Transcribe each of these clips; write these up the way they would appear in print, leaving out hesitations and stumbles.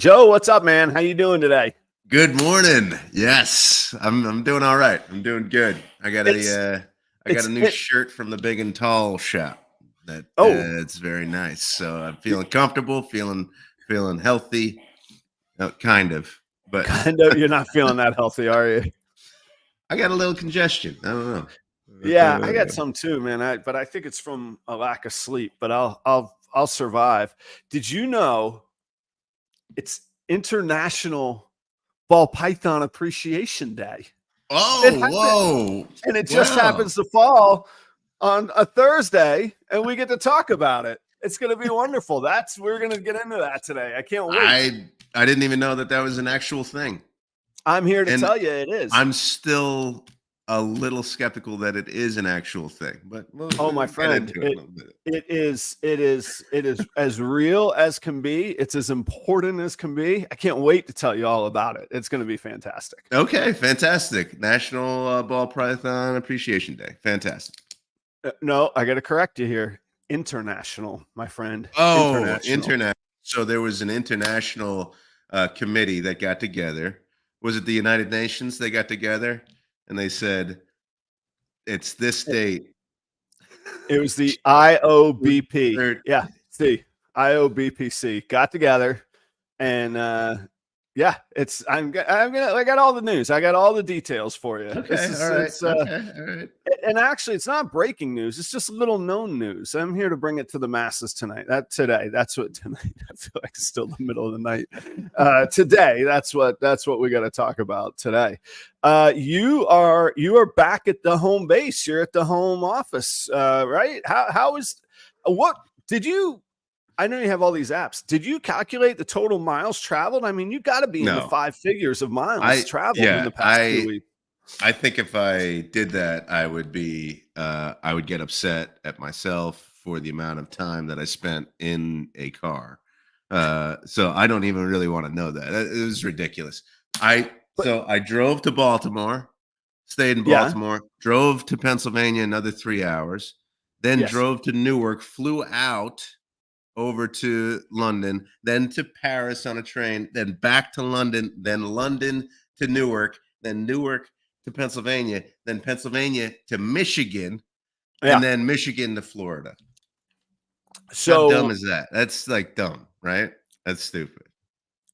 Joe, what's up, man? How you doing today? Good morning. Yes, I'm doing all right. I'm doing good. I got a new shirt from the Big and Tall shop that it's very nice. So I'm feeling comfortable, feeling healthy, kind of. But kind of. You're not feeling that healthy, are you? I got a little congestion. I don't know. Yeah, I got some too, man. But I think it's from a lack of sleep. But I'll survive. Did you know it's International Ball Python Appreciation Day? Whoa! And it just happens to fall on a Thursday, and we get to talk about it. It's going to be wonderful. We're going to get into that today. I can't wait. I didn't even know that was an actual thing. I'm here to tell you it is. I'm still a little skeptical that it is an actual thing, but my friend, it is as real as can be. It's as important as can be. I can't wait to tell you all about it. It's going to be fantastic. Okay, fantastic. National Ball Python Appreciation Day. Fantastic. No, I got to correct you here. International, my friend. Oh, international. So there was an international committee that got together. Was it the United Nations? They got together and they said, it's this date. It was the IOBP. Yeah, it's the IOBPC got together, and I got all the news. I got all the details for you. Okay, all right. And actually, it's not breaking news. It's just little known news. I'm here to bring it to the masses tonight. That's what tonight. I feel like it's still the middle of the night. Today, that's what we got to talk about today. You are back at the home base. You're at the home office, right? I know you have all these apps. Did you calculate the total miles traveled? I mean, you got to be in the 5 figures of miles traveled in the past 2 weeks. I think if I did that, I would get upset at myself for the amount of time that I spent in a car. So I don't even really want to know that. It was ridiculous. So I drove to Baltimore, stayed in Baltimore, drove to Pennsylvania another 3 hours, then drove to Newark, flew out over to London, then to Paris on a train, then back to London, then London to Newark, then Newark to Pennsylvania, then Pennsylvania to Michigan, and then Michigan to Florida. So how dumb is that? That's like dumb, right? That's stupid.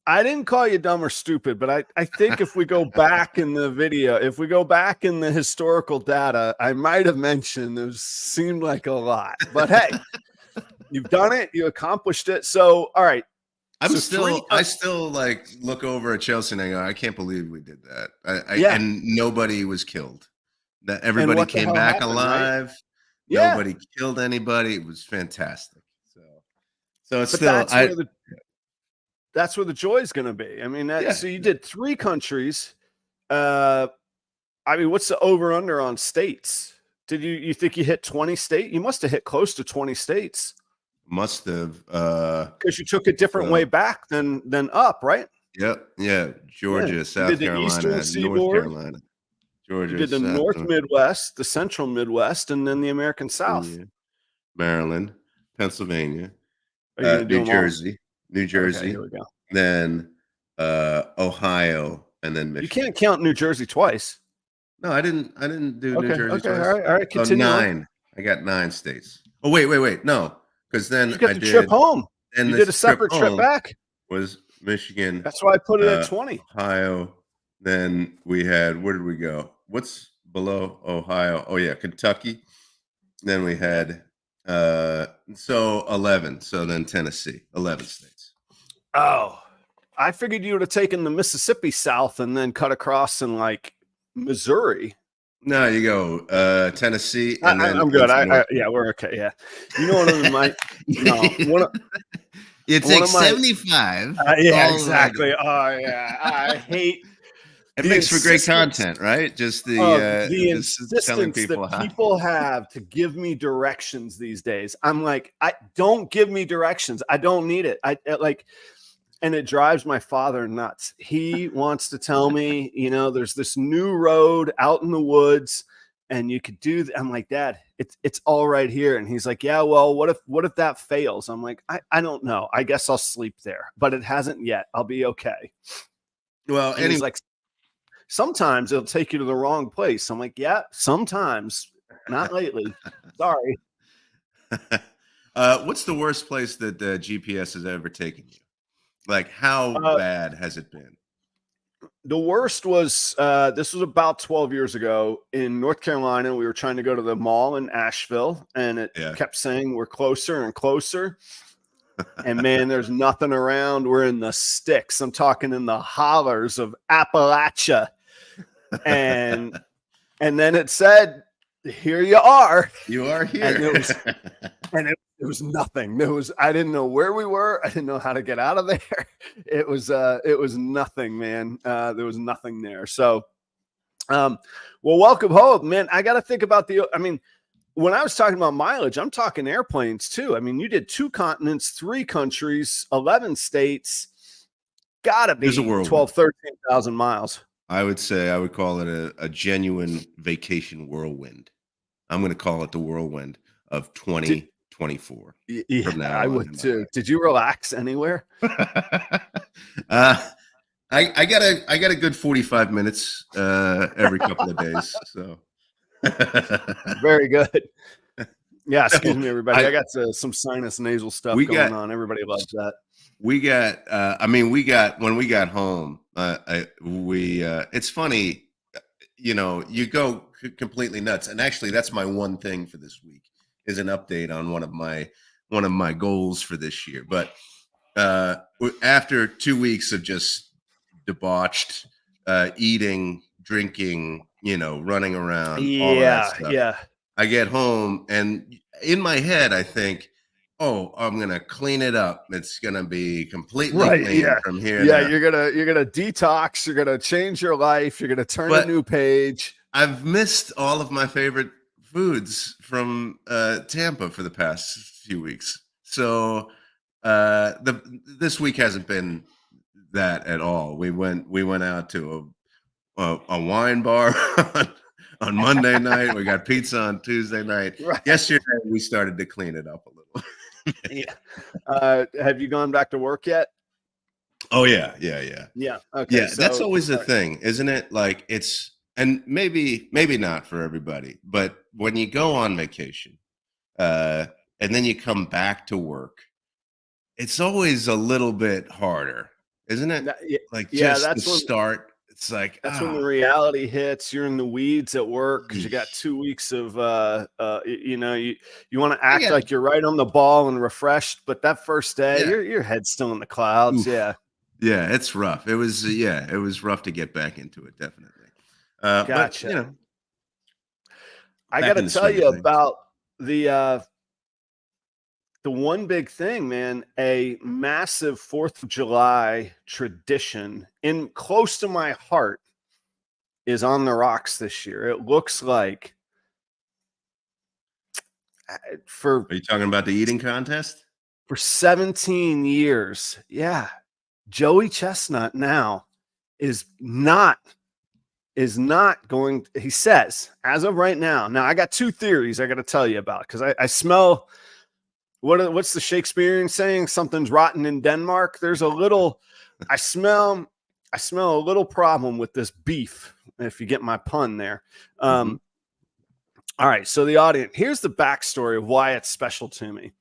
I didn't call you dumb or stupid, but I think if we go back in the video, if we go back in the historical data, I might have mentioned it seemed like a lot. But hey, you've done it. You accomplished it. So, all right. I still like look over at Chelsea and I go, I can't believe we did that. And nobody was killed. That everybody came back alive. Right? Nobody killed anybody. It was fantastic. So it's that's where the joy is going to be. I mean, so you did 3 countries. I mean, what's the over under on states? Did you think you hit 20 states? You must have hit close to 20 states. Must have, because you took a different way back than up, right? Yep. Yeah. Georgia, South Carolina, North Carolina. Georgia. You did the North Midwest, the Central Midwest, and then the American South. Maryland, Pennsylvania, New Jersey. Okay, here we go. Then Ohio, and then Michigan. You can't count New Jersey twice. No, I didn't do New Jersey twice. All right. Continue. 9. I got 9 states. Oh, wait. No. Because then you got the trip home. And you did a separate trip back. Was Michigan. That's why I put it at 20. Ohio. Then we had, where did we go? What's below Ohio? Oh yeah, Kentucky. Then we had 11. So then Tennessee, 11 states. Oh, I figured you would have taken the Mississippi south and then cut across in like Missouri. No, you go Tennessee, and then I'm good. We're okay. Yeah, you know what I mean. It's like 75. Yeah, exactly. Oh yeah, I hate. It makes for great content, right? Just the insistence that people have to give me directions these days. I'm like, I don't give me directions. I don't need it. And it drives my father nuts. He wants to tell me, there's this new road out in the woods and you could do I'm like, Dad, it's all right here. And he's like, yeah, well, what if that fails? I'm like, I don't know. I guess I'll sleep there, but it hasn't yet. I'll be okay. Well, And he's like, sometimes it'll take you to the wrong place. I'm like, yeah, sometimes, not lately. Sorry. What's the worst place that the GPS has ever taken you? Like, how bad has it been? The worst was this was about 12 years ago in North Carolina. We were trying to go to the mall in Asheville, and it kept saying we're closer and closer. And man, there's nothing around. We're in the sticks. I'm talking in the hollers of Appalachia. And then it said, here you are. You are here. And it was nothing. I didn't know where we were. I didn't know how to get out of there. It was nothing, man. There was nothing there. So, well, welcome home, man. I got to think about when I was talking about mileage, I'm talking airplanes too. I mean, you did 2 continents, 3 countries, 11 states. Gotta be 12, 13,000 miles. I would say I would call it a genuine vacation whirlwind. I'm going to call it the whirlwind of 2024. Yeah, I would too. Did you relax anywhere? I got a good 45 minutes every couple of days. So very good. Yeah, excuse me, everybody. I got some sinus nasal stuff going on. Everybody loves that. We got when we got home, it's funny, you go completely nuts. And actually that's my one thing for this week is an update on one of my goals for this year. But after 2 weeks of just debauched eating, drinking, running around, all of that stuff, I get home and in my head I think, oh, I'm gonna clean it up. It's gonna be completely clean from here. Yeah, you're gonna detox. You're gonna change your life. You're gonna turn a new page. I've missed all of my favorite foods from Tampa for the past few weeks. So this week hasn't been that at all. We went out to a wine bar on Monday night. We got pizza on Tuesday night. Right. Yesterday we started to clean it up a little. Have you gone back to work yet? Oh yeah. Okay. Yeah, that's always a thing, isn't it? Like and maybe not for everybody, but when you go on vacation, and then you come back to work, it's always a little bit harder, isn't it? That's the start. It's like that's when the reality hits. You're in the weeds at work because you got 2 weeks of you want to act like you're right on the ball and refreshed, but that first day your head's still in the clouds. Oof. Yeah, it's rough. It was rough to get back into it, definitely. Gotcha. But, I got to tell you about the one big thing, man, a massive 4th of July tradition in close to my heart is on the rocks this year. It looks like Are you talking about the eating contest? For 17 years. Yeah. Joey Chestnut now is not going, he says, as of right now. Now I got 2 theories I got to tell you about because I smell what's the Shakespearean saying? Something's rotten in Denmark. There's I smell a little problem with this beef, if you get my pun there. All right. So the audience, here's the backstory of why it's special to me.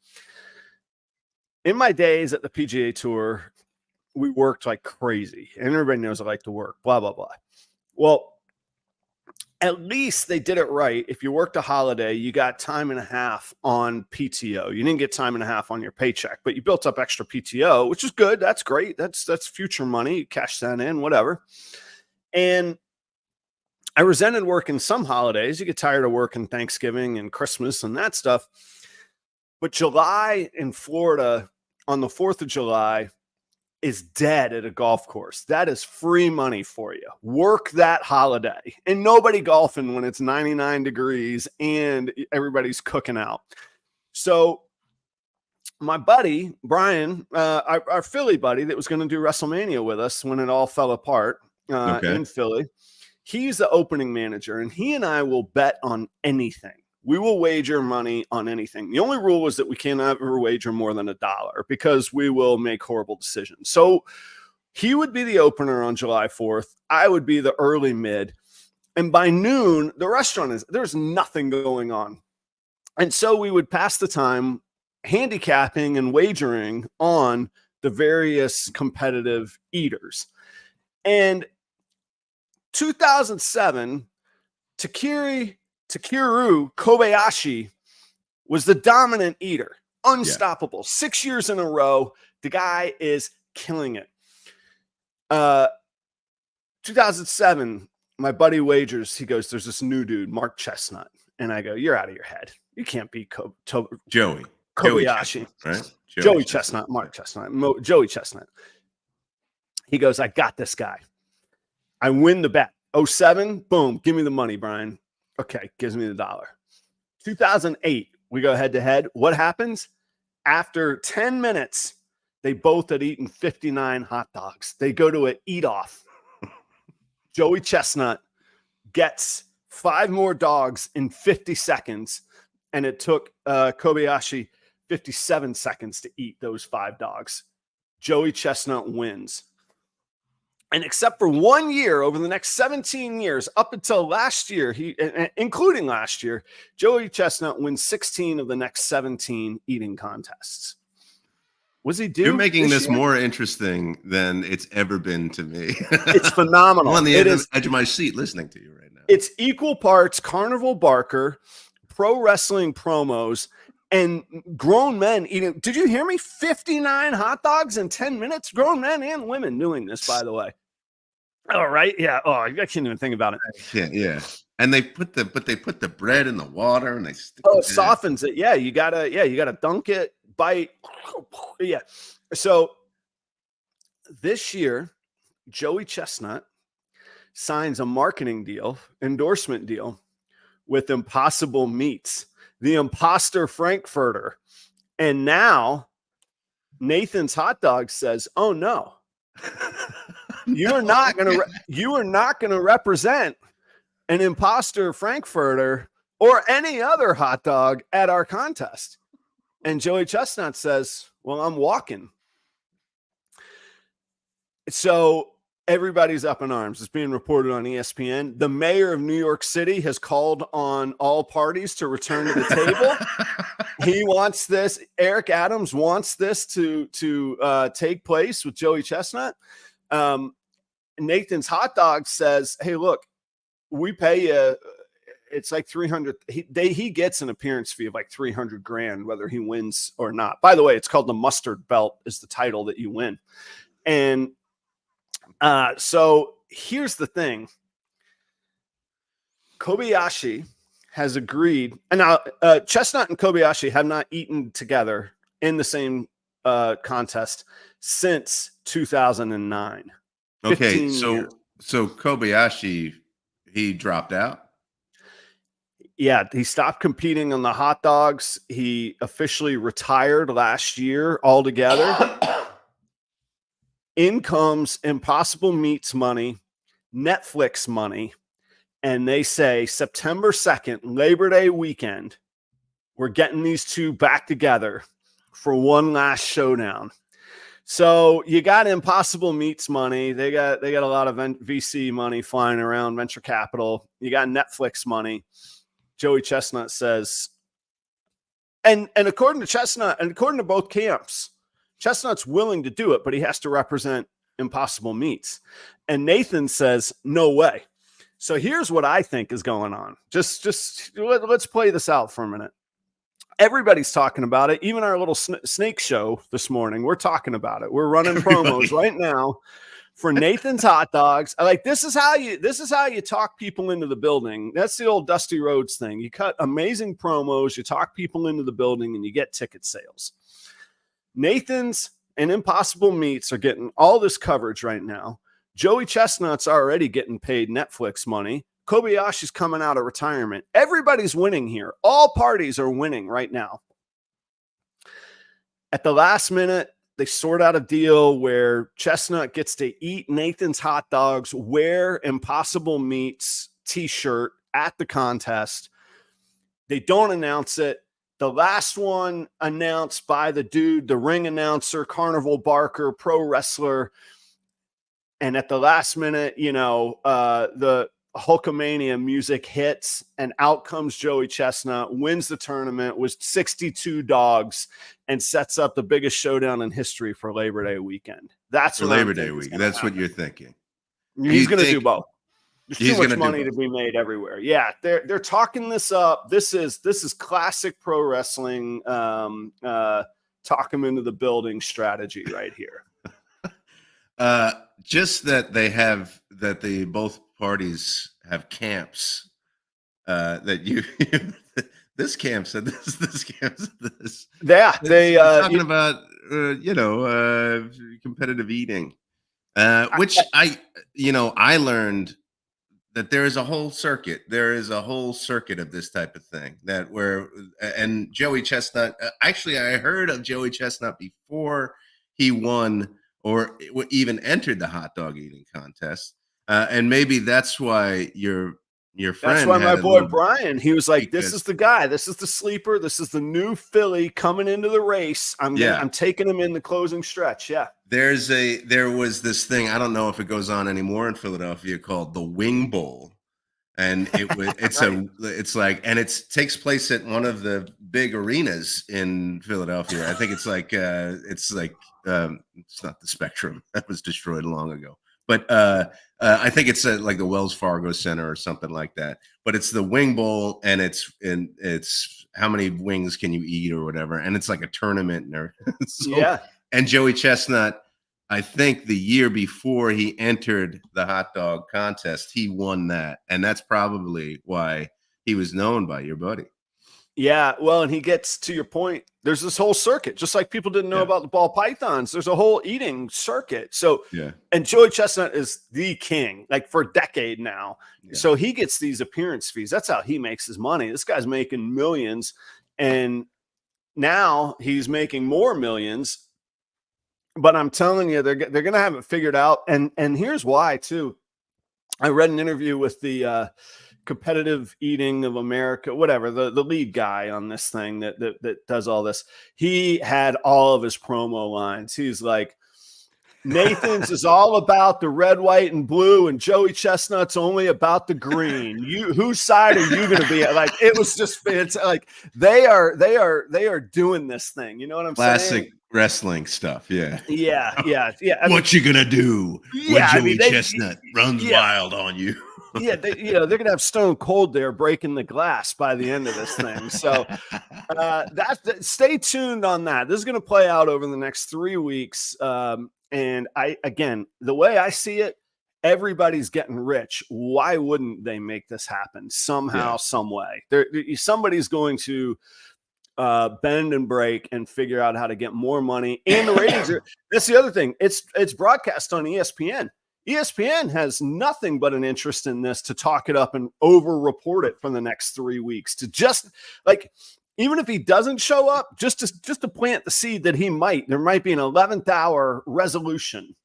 In my days at the PGA Tour, we worked like crazy, and everybody knows I like to work, blah, blah, blah. Well, at least they did it right. If you worked a holiday, you got time and a half on PTO. You didn't get time and a half on your paycheck, but you built up extra PTO, which is good. That's great. That's future money. You cash that in, whatever. And I resented working some holidays. You get tired of working Thanksgiving and Christmas and that stuff. But July in Florida on the 4th of July is dead at a golf course. That is free money for you. Work that holiday. And nobody golfing when it's 99 degrees and everybody's cooking out. So my buddy, Brian, our Philly buddy that was going to do WrestleMania with us when it all fell apart in Philly, He's the opening manager, and he and I will bet on anything. We will wager money on anything. The only rule is that we can't ever wager more than $1 because we will make horrible decisions. So he would be the opener on July 4th. I would be the early mid. And by noon, the restaurant there's nothing going on. And so we would pass the time handicapping and wagering on the various competitive eaters. And 2007, Takeru Kobayashi was the dominant eater, unstoppable. 6 years in a row, the guy is killing it. 2007, my buddy wagers. He goes, "There's this new dude, Mark Chestnut," and I go, "You're out of your head. You can't beat Joey Kobayashi, right? Joey Chestnut, Mark Chestnut, Joey Chestnut." He goes, "I got this guy." I win the bet. 07, boom, give me the money, Brian. Okay, gives me the $1. 2008, we go head to head. What happens? After 10 minutes, they both had eaten 59 hot dogs. They go to an eat off. Joey Chestnut gets 5 more dogs in 50 seconds, and it took Kobayashi 57 seconds to eat those 5 dogs. Joey Chestnut wins. And except for 1 year over the next 17 years, up until last year, including last year, Joey Chestnut wins 16 of the next 17 eating contests. Was he due? You're making this year? More interesting than it's ever been to me. It's phenomenal. I'm on the edge of my seat listening to you right now. It's equal parts Carnival Barker, pro wrestling promos, and grown men eating. Did you hear me? 59 hot dogs in 10 minutes. Grown men and women doing this, by the way. All right. Yeah. Oh, I can't even think about it. Yeah. And they put the bread in the water and they stick it softens it. Yeah. You gotta dunk it, bite. Yeah. So this year, Joey Chestnut signs a marketing deal, endorsement deal with Impossible Meats, the imposter Frankfurter. And now Nathan's Hot Dog says, "Oh no, you are not going to represent an imposter Frankfurter or any other hot dog at our contest." And Joey Chestnut says, "Well, I'm walking." So everybody's up in arms. It's being reported on ESPN. The mayor of New York City has called on all parties to return to the table. He wants this. Eric Adams wants this to take place with Joey Chestnut. Nathan's Hot Dog says, "Hey, look, we pay you. It's like 300. He gets an appearance fee of like 300 grand, whether he wins or not. By the way, it's called the Mustard Belt is the title that you win. And so here's the thing. Kobayashi has agreed, and now Chestnut and Kobayashi have not eaten together in the same contest since 2009. Okay, so Kobayashi, he dropped out. Yeah, he stopped competing on the hot dogs. He officially retired last year altogether. In comes Impossible Meats money, Netflix money, and they say September 2nd, Labor Day weekend, we're getting these two back together for one last showdown. So you got Impossible Meats money. They got a lot of VC money flying around, venture capital. You got Netflix money. Joey Chestnut says, and according to Chestnut, and according to both camps, Chestnut's willing to do it, but he has to represent Impossible Meats. And Nathan says, no way. So here's what I think is going on. Just let's play this out for a minute. Everybody's talking about it. Even our little snake show this morning, we're talking about it. We're running promos right now for Nathan's Hot Dogs. This is how you talk people into the building. That's the old Dusty Rhodes thing. You cut amazing promos, you talk people into the building, and you get ticket sales. Nathan's and Impossible Meats are getting all this coverage right now. Joey Chestnut's already getting paid Netflix money. Kobayashi's coming out of retirement. Everybody's winning here. All parties are winning right now. At the last minute, They sort out a deal where Chestnut gets to eat Nathan's hot dogs, wear Impossible Meats t-shirt at the contest. They don't announce it. The last one announced by the dude, the ring announcer, Carnival Barker, pro wrestler. And at the last minute, the Hulkamania music hits, and out comes Joey Chestnut, wins the tournament with 62 dogs, and sets up the biggest showdown in history for Labor Day weekend. That's for Labor Day week. That's what you're thinking. He's going to do both. There's too much money to be made everywhere. Yeah, they're talking this up. This is classic pro wrestling. Talk them into the building strategy right here. Just that both parties have camps. That you this camp said this camp said this. Yeah, they talking about competitive eating, which I learned that there is a whole circuit. There is a whole circuit of this type of thing and Joey Chestnut. Actually, I heard of Joey Chestnut before he won or even entered the hot dog eating contest. And maybe that's why your friend. That's why my boy Brian, he was like, "This is the guy. This is the sleeper. This is the new Philly coming into the race. I'm taking him in the closing stretch." Yeah. There was this thing. I don't know if it goes on anymore in Philadelphia called the Wing Bowl, and it takes place at one of the big arenas in Philadelphia. I think it's not the Spectrum that was destroyed long ago. But I think it's like the Wells Fargo Center or something like that. But it's the Wing Bowl, and it's how many wings can you eat or whatever, and it's like a tournament. And Joey Chestnut, I think the year before he entered the hot dog contest, he won that, and that's probably why he was known by your buddy. Yeah, well, and he gets to your point. There's this whole circuit, just like people didn't know about the ball pythons. There's a whole eating circuit. So, and Joey Chestnut is the king, like for a decade now. Yeah. So he gets these appearance fees. That's how he makes his money. This guy's making millions, and now he's making more millions. But I'm telling you, they're going to have it figured out. And here's why too. I read an interview with the Competitive Eating of America, whatever, the lead guy on this thing that does all this. He had all of his promo lines. He's like, Nathan's is all about the red, white, and blue, and Joey Chestnut's only about the green. Whose side are you going to be at? Like, it was just, it's like they are doing this thing. You know what I'm saying? Classic wrestling stuff. Yeah. What you gonna do when Joey Chestnut runs wild on you? They're gonna have Stone Cold there breaking the glass by the end of this thing. So stay tuned on that. This is gonna play out over the next 3 weeks. And the way I see it, everybody's getting rich. Why wouldn't they make this happen somehow, some way? Somebody's going to bend and break and figure out how to get more money. And the ratings that's the other thing. It's broadcast on ESPN. ESPN has nothing but an interest in this to talk it up and over report it for the next 3 weeks, to just like, even if he doesn't show up, just to plant the seed that there might be an 11th hour resolution.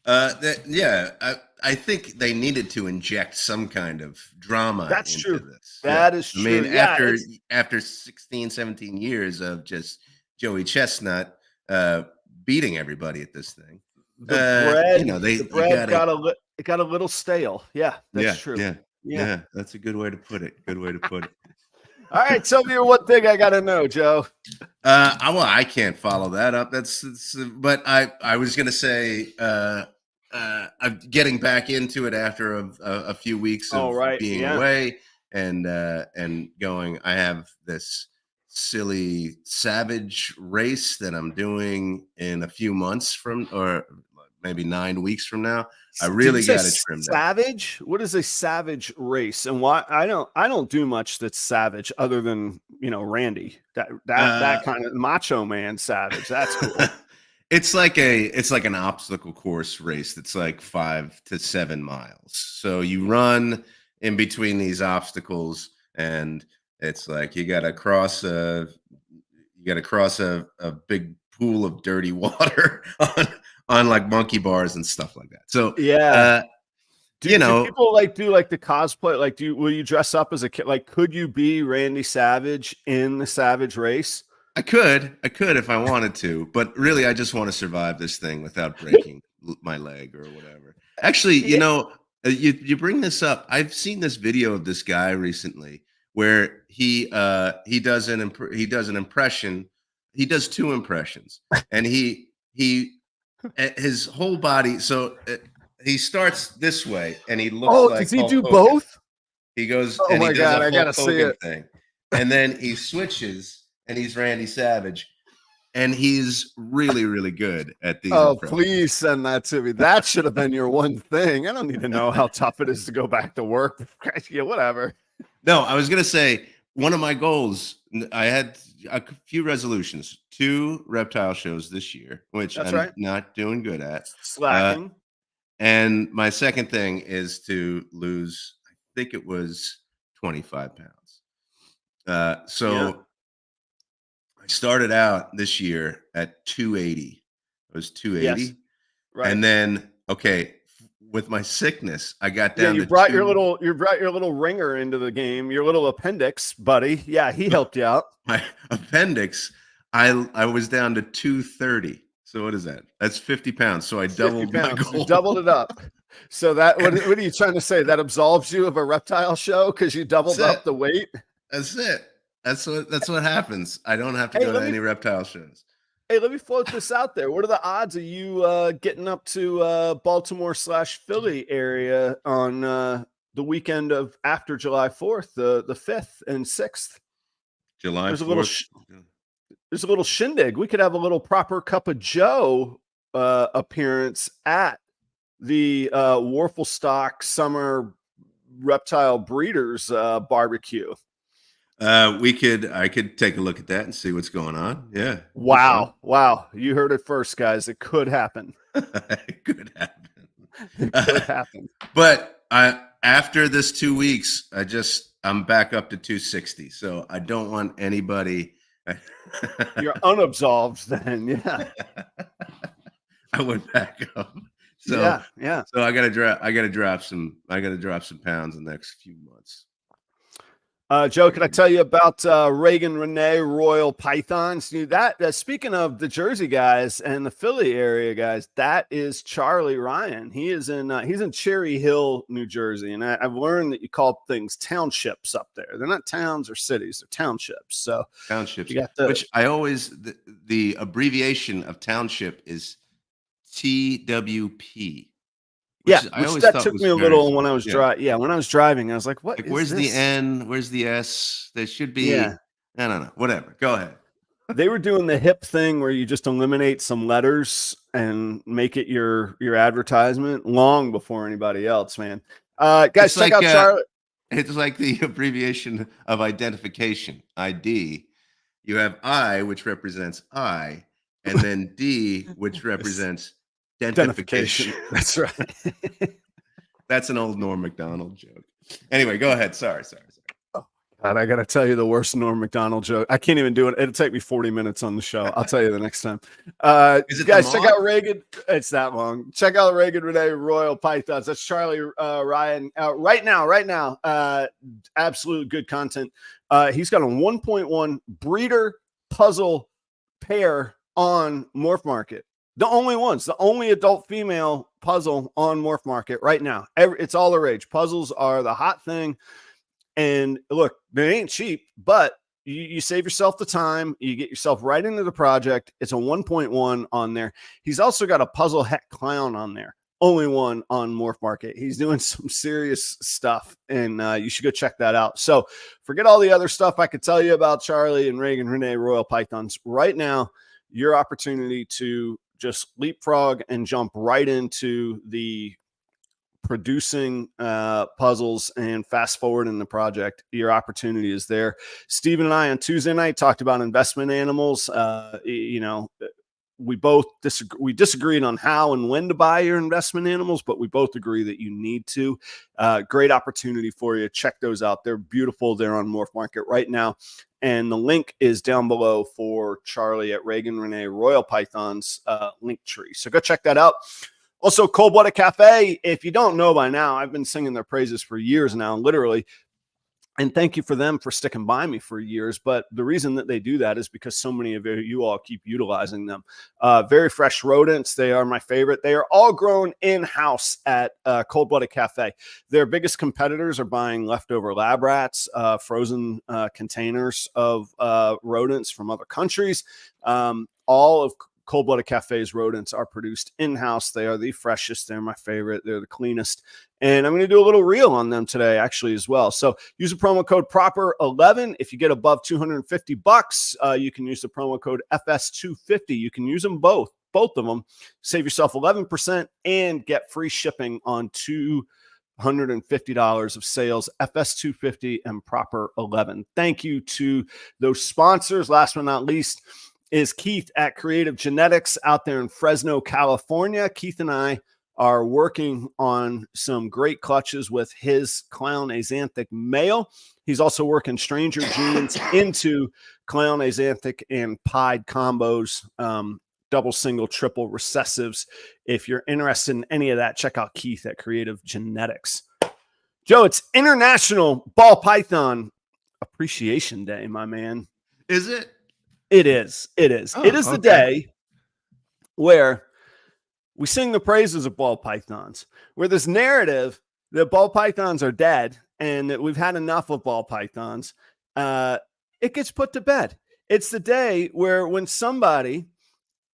I think they needed to inject some kind of drama into this. That is true. I mean, after 16, 17 years of just Joey Chestnut beating everybody at this thing, the bread got a little stale. Yeah, that's true. Yeah, that's a good way to put it. All right, tell me one thing I got to know, Joe. I can't follow that up. But I was going to say, I'm getting back into it after a few weeks of being away and going. I have this silly Savage race that I'm doing in a few months or maybe 9 weeks from now. I really got to trim that. Savage? What is a Savage race, and why? I don't do much that's Savage other than Randy. That kind of Macho Man Savage. That's cool. It's like an obstacle course race that's like 5 to 7 miles. So you run in between these obstacles, and it's like you got to cross a big pool of dirty water on like monkey bars and stuff like that. So yeah. you Do know, people like do like the cosplay? Like, will you dress up as a kid? Like, could you be Randy Savage in the Savage race? I could if I wanted to, but really, I just want to survive this thing without breaking my leg or whatever. Actually, you Yeah. know, you bring this up. I've seen this video of this guy recently where he does an impression. He does two impressions, and his whole body. So he starts this way, and he looks Oh, like does he Hulk do Hogan. both? He goes Oh and he my does God, a I gotta Hulk see Hogan it. thing, and then he switches and he's Randy Savage, and he's really, really good at these Oh, impressions. please send that to me. That should have been your one thing. I don't need to know how tough it is to go back to work. Yeah, whatever. No, I was gonna say one of my goals. I had a few resolutions, 2 reptile shows this year, which That's I'm right. not doing good at. Slacking. And my second thing is to lose, I think it was 25 pounds. So Yeah. I started out this year at 280. It was Yes. 280. Right. And then, okay, with my sickness, I got Yeah, down you to brought 2. your little ringer into the game, your little appendix, buddy. Yeah, he helped you out. My appendix, I was down to 230. So what is that? That's 50 pounds. So I 50 doubled my pounds. You goal. doubled it up. So that what are you trying to say? That absolves you of a reptile show because you doubled That's up it. the weight? That's it. That's what happens. I don't have to Hey, go to any reptile shows. let me float this out there. What are the odds of you getting up to Baltimore/Philly area on the weekend of after July 4th, the 5th and 6th? July There's a little 4th. there's a little shindig. We could have a little proper cup of Joe appearance at the Warfelstock Summer Reptile Breeders barbecue. I could take a look at that and see what's going on. Yeah. Wow. You heard it first, guys. It could happen. It could happen. It could happen. But after this 2 weeks, I'm back up to 260. So I don't want anybody. You're unabsolved then. Yeah. I went back up. So yeah. So I gotta drop some pounds in the next few months. Joe, can I tell you about Reagan, Renee, Royal Pythons? Speaking of the Jersey guys and the Philly area guys, that is Charlie Ryan. He's in Cherry Hill, New Jersey, and I've learned that you call things townships up there. They're not towns or cities; they're townships. So townships, which I always the abbreviation of township is TWP. Which that took me a little when I was driving. Yeah, when I was driving, I was like, "What? Like, where's the N? Where's the S? There should be." Yeah. I don't know. Whatever. Go ahead. They were doing the hip thing where you just eliminate some letters and make it your advertisement long before anybody else, man. Guys, check out Charlotte. It's like the abbreviation of identification, ID. You have I, which represents I, and then D, which represents identification. That's right. That's an old Norm Macdonald joke. Anyway, go ahead. Sorry. Oh, God, I got to tell you the worst Norm Macdonald joke. I can't even do it. It'll take me 40 minutes on the show. I'll tell you the next time. Guys, check out Reagan. It's that long. Check out Reagan, Renee, Royal Pythons. That's Charlie Ryan. Right now. Absolute good content. He's got a 1.1 breeder puzzle pair on Morph Market. The only adult female puzzle on Morph Market right now. It's all the rage. Puzzles are the hot thing. And look, they ain't cheap, but you save yourself the time. You get yourself right into the project. It's a 1.1 on there. He's also got a puzzle heck clown on there. Only one on Morph Market. He's doing some serious stuff, and you should go check that out. So forget all the other stuff I could tell you about Charlie and Reagan, Renee, Royal Pythons. Right now, your opportunity to just leapfrog and jump right into the producing puzzles and fast forward in the project. Your opportunity is there. Stephen and I on Tuesday night talked about investment animals. we both disagreed on how and when to buy your investment animals, but we both agree that you need to. Great opportunity for you. Check those out. They're beautiful. They're on Morph Market right now. And the link is down below for Charlie at Reagan Renee Royal Python's LinkTree. So go check that out. Also, Cold Blooded Cafe. If you don't know by now, I've been singing their praises for years now, literally. And thank you for them for sticking by me for years. But the reason that they do that is because so many of you all keep utilizing them. Very fresh rodents. They are my favorite. They are all grown in-house at Cold Blooded Cafe. Their biggest competitors are buying leftover lab rats, frozen containers of rodents from other countries. All of Cold Blooded Cafe's rodents are produced in-house. They are the freshest. They're my favorite. They're the cleanest. And I'm going to do a little reel on them today, actually, as well. So use the promo code PROPER11. If you get above $250, you can use the promo code FS250. You can use them both of them. Save yourself 11% and get free shipping on $250 of sales, FS250 and Proper11. Thank you to those sponsors. Last but not least is Keith at Kreative Genetics out there in Fresno, California. Keith and I are working on some great clutches with his clown axanthic male. He's also working stranger genes into clown axanthic and pied combos, double, single, triple recessives. If you're interested in any of that, check out Keith at Kreative Genetics. Joe, it's International Ball Python Appreciation Day, my man. Is it? It is. It is. Oh, it is the day where we sing the praises of ball pythons, where this narrative that ball pythons are dead and that we've had enough of ball pythons, it gets put to bed. It's the day where when somebody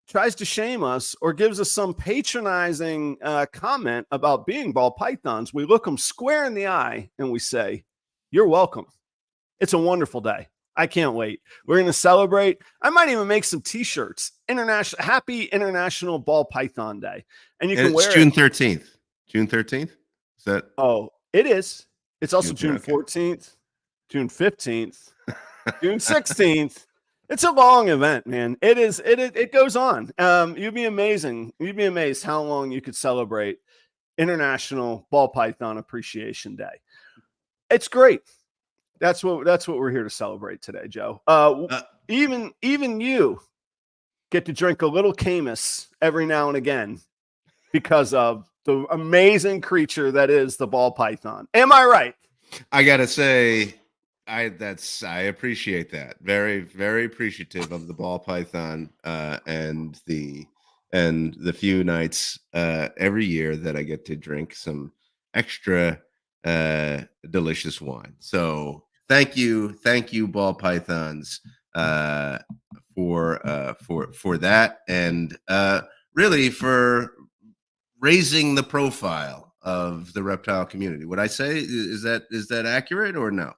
tries to shame us or gives us some patronizing comment about being ball pythons, we look them square in the eye and we say, "You're welcome." It's a wonderful day. I can't wait. We're going to celebrate. I might even make some t-shirts. Happy International Ball Python Day. And you can wear June 13th. June 13th? Is that? Oh, it is. It's also June 14th, June 15th, June 16th. It's a long event, man. It is. It goes on. You'd be amazing. You'd be amazed how long you could celebrate International Ball Python Appreciation Day. It's great. That's what we're here to celebrate today, Joe. Even you get to drink a little Camus every now and again because of the amazing creature that is the ball python. Am I right? I gotta say, I appreciate that. Very, very appreciative of the ball python and the few nights every year that I get to drink some extra delicious wine. So thank you, ball pythons, for that, and really for raising the profile of the reptile community. Would I say is that accurate or no?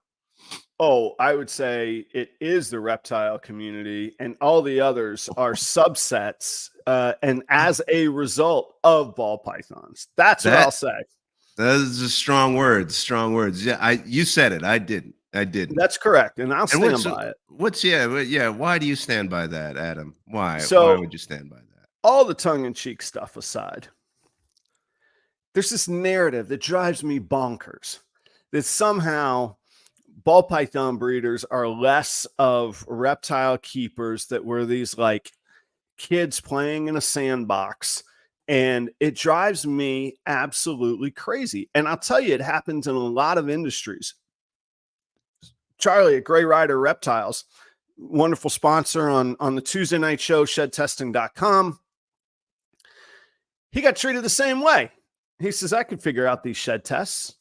Oh, I would say it is the reptile community, and all the others are subsets, and as a result of ball pythons. That's what I'll say. Those are strong words. Strong words. Yeah, you said it. I didn't. That's correct, and I'll stand by it. Why do you stand by that, Adam? Why would you stand by that? All the tongue-in-cheek stuff aside, there's this narrative that drives me bonkers that somehow ball python breeders are less of reptile keepers, that were these like kids playing in a sandbox. And it drives me absolutely crazy. And I'll tell you, it happens in a lot of industries. Charlie at Gray Rider Reptiles, wonderful sponsor on the Tuesday night show, shedtesting.com. He got treated the same way. He says, I could figure out these shed tests.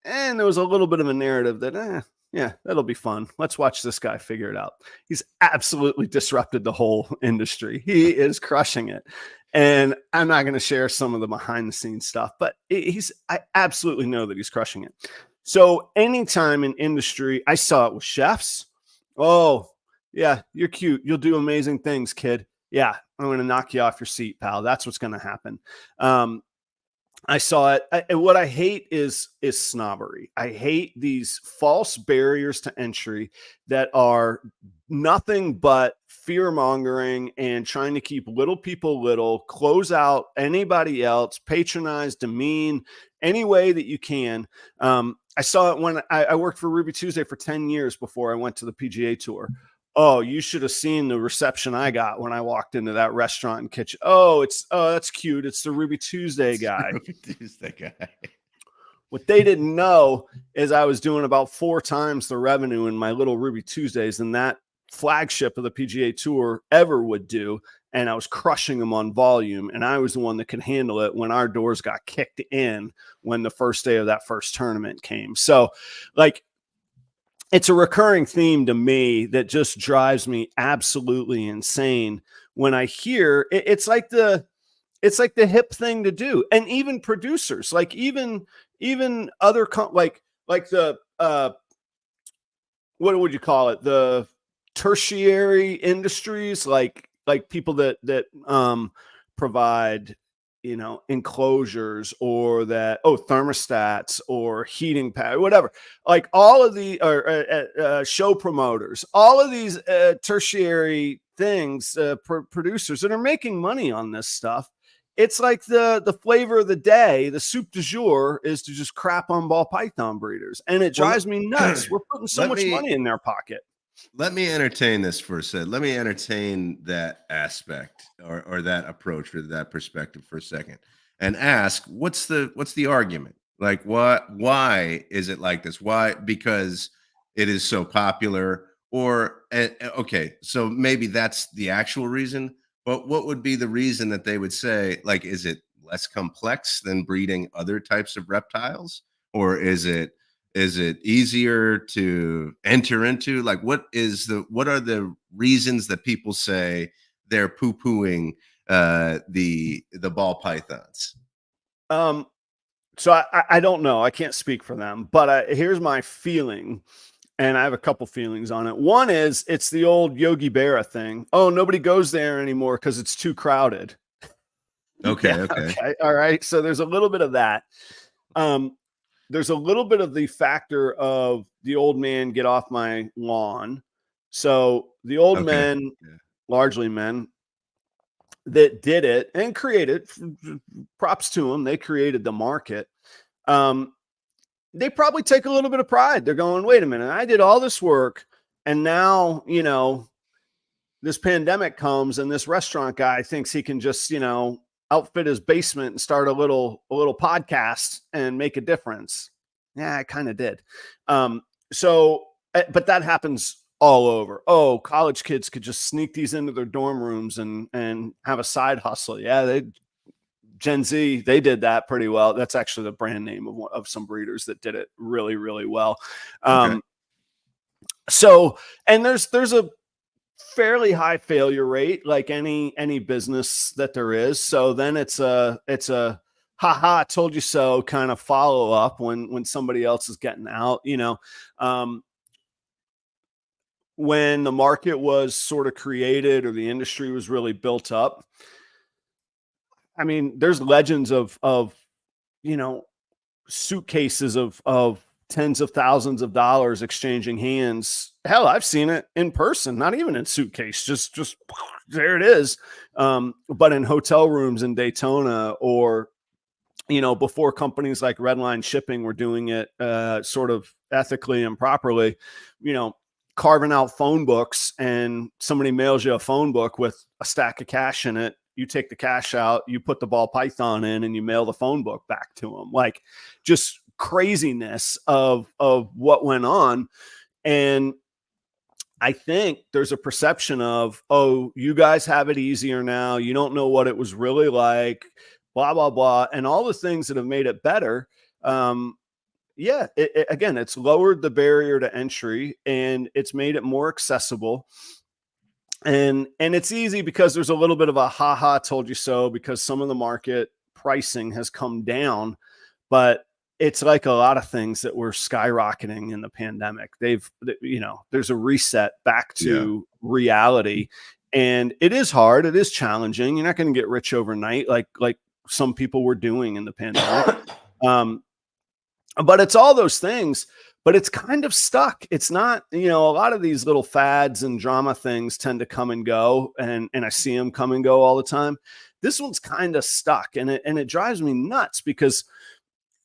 And there was a little bit of a narrative that, yeah, that'll be fun. Let's watch this guy figure it out. He's absolutely disrupted the whole industry. He is crushing it. And I'm not going to share some of the behind the scenes stuff, but I absolutely know that he's crushing it. So anytime in industry, I saw it with chefs. Oh, yeah, you're cute. You'll do amazing things, kid. Yeah, I'm going to knock you off your seat, pal. That's what's going to happen. I saw it. And what I hate is snobbery. I hate these false barriers to entry that are nothing but fear mongering and trying to keep little people little, close out anybody else, patronize, demean any way that you can. I saw it when I worked for Ruby Tuesday for 10 years before I went to the PGA Tour. Oh, you should have seen the reception I got when I walked into that restaurant and kitchen. Oh, that's cute. It's the Ruby Tuesday guy. Ruby Tuesday guy. What they didn't know is I was doing about 4 times the revenue in my little Ruby Tuesdays than that flagship of the PGA Tour ever would do. And I was crushing them on volume. And I was the one that could handle it when our doors got kicked in when the first day of that first tournament came. So, like, it's a recurring theme to me that just drives me absolutely insane when I hear it's like the hip thing to do. And even producers, like even other like the what would you call it, the tertiary industries, like people that provide, you know, enclosures or thermostats or heating pad, whatever, like all of the show promoters, all of these tertiary things, producers that are making money on this stuff. It's like the flavor of the day, the soup du jour is to just crap on ball python breeders. And it drives me nuts. We're putting so much money in their pocket. Let me entertain this for a second. Let me entertain that aspect or that approach or that perspective for a second and ask, what's the argument? Like, why is it like this? Why? Because it is so popular, or okay, so maybe that's the actual reason. But what would be the reason that they would say, like, is it less complex than breeding other types of reptiles? Or is it easier to enter into? Like, what are the reasons that people say they're poo-pooing the ball pythons? So I don't know. I can't speak for them, but here's my feeling. And I have a couple feelings on it. One is it's the old Yogi Berra thing. Oh, nobody goes there anymore because it's too crowded. Okay, yeah, okay. All right. So there's a little bit of that. There's a little bit of the factor of the old man get off my lawn. So the old men, largely men, that did it and created, props to them, they created the market. They probably take a little bit of pride. They're going, wait a minute, I did all this work, and now, you know, this pandemic comes and this restaurant guy thinks he can just, you know, outfit his basement and start a little podcast and make a difference. Yeah, I kind of did. So, but that happens all over. Oh, college kids could just sneak these into their dorm rooms and have a side hustle. Yeah, Gen Z, they did that pretty well. That's actually the brand name of some breeders that did it really, really well. So, and there's a fairly high failure rate, like any business that there is. So then it's a haha, I told you so kind of follow up when somebody else is getting out, you know. When the market was sort of created or the industry was really built up, I mean, there's legends of, you know, suitcases of tens of thousands of dollars exchanging hands. Hell, I've seen it in person, not even in suitcase, just there it is. But in hotel rooms in Daytona, or, you know, before companies like Redline Shipping were doing it sort of ethically and properly, you know, carving out phone books, and somebody mails you a phone book with a stack of cash in it. You take the cash out, you put the ball python in, and you mail the phone book back to them. Like, just craziness of what went on. And I think there's a perception of, oh, you guys have it easier now. You don't know what it was really like, blah, blah, blah. And all the things that have made it better. Yeah, again, it's lowered the barrier to entry, and it's made it more accessible. And it's easy because there's a little bit of a haha, told you so, because some of the market pricing has come down, but it's like a lot of things that were skyrocketing in the pandemic. You know, there's a reset back to reality, and it is hard. It is challenging. You're not going to get rich overnight, like some people were doing in the pandemic. But it's all those things. but it's kind of stuck. It's not, a lot of these little fads and drama things tend to come and go, and I see them come and go all the time. This one's kind of stuck, and it drives me nuts because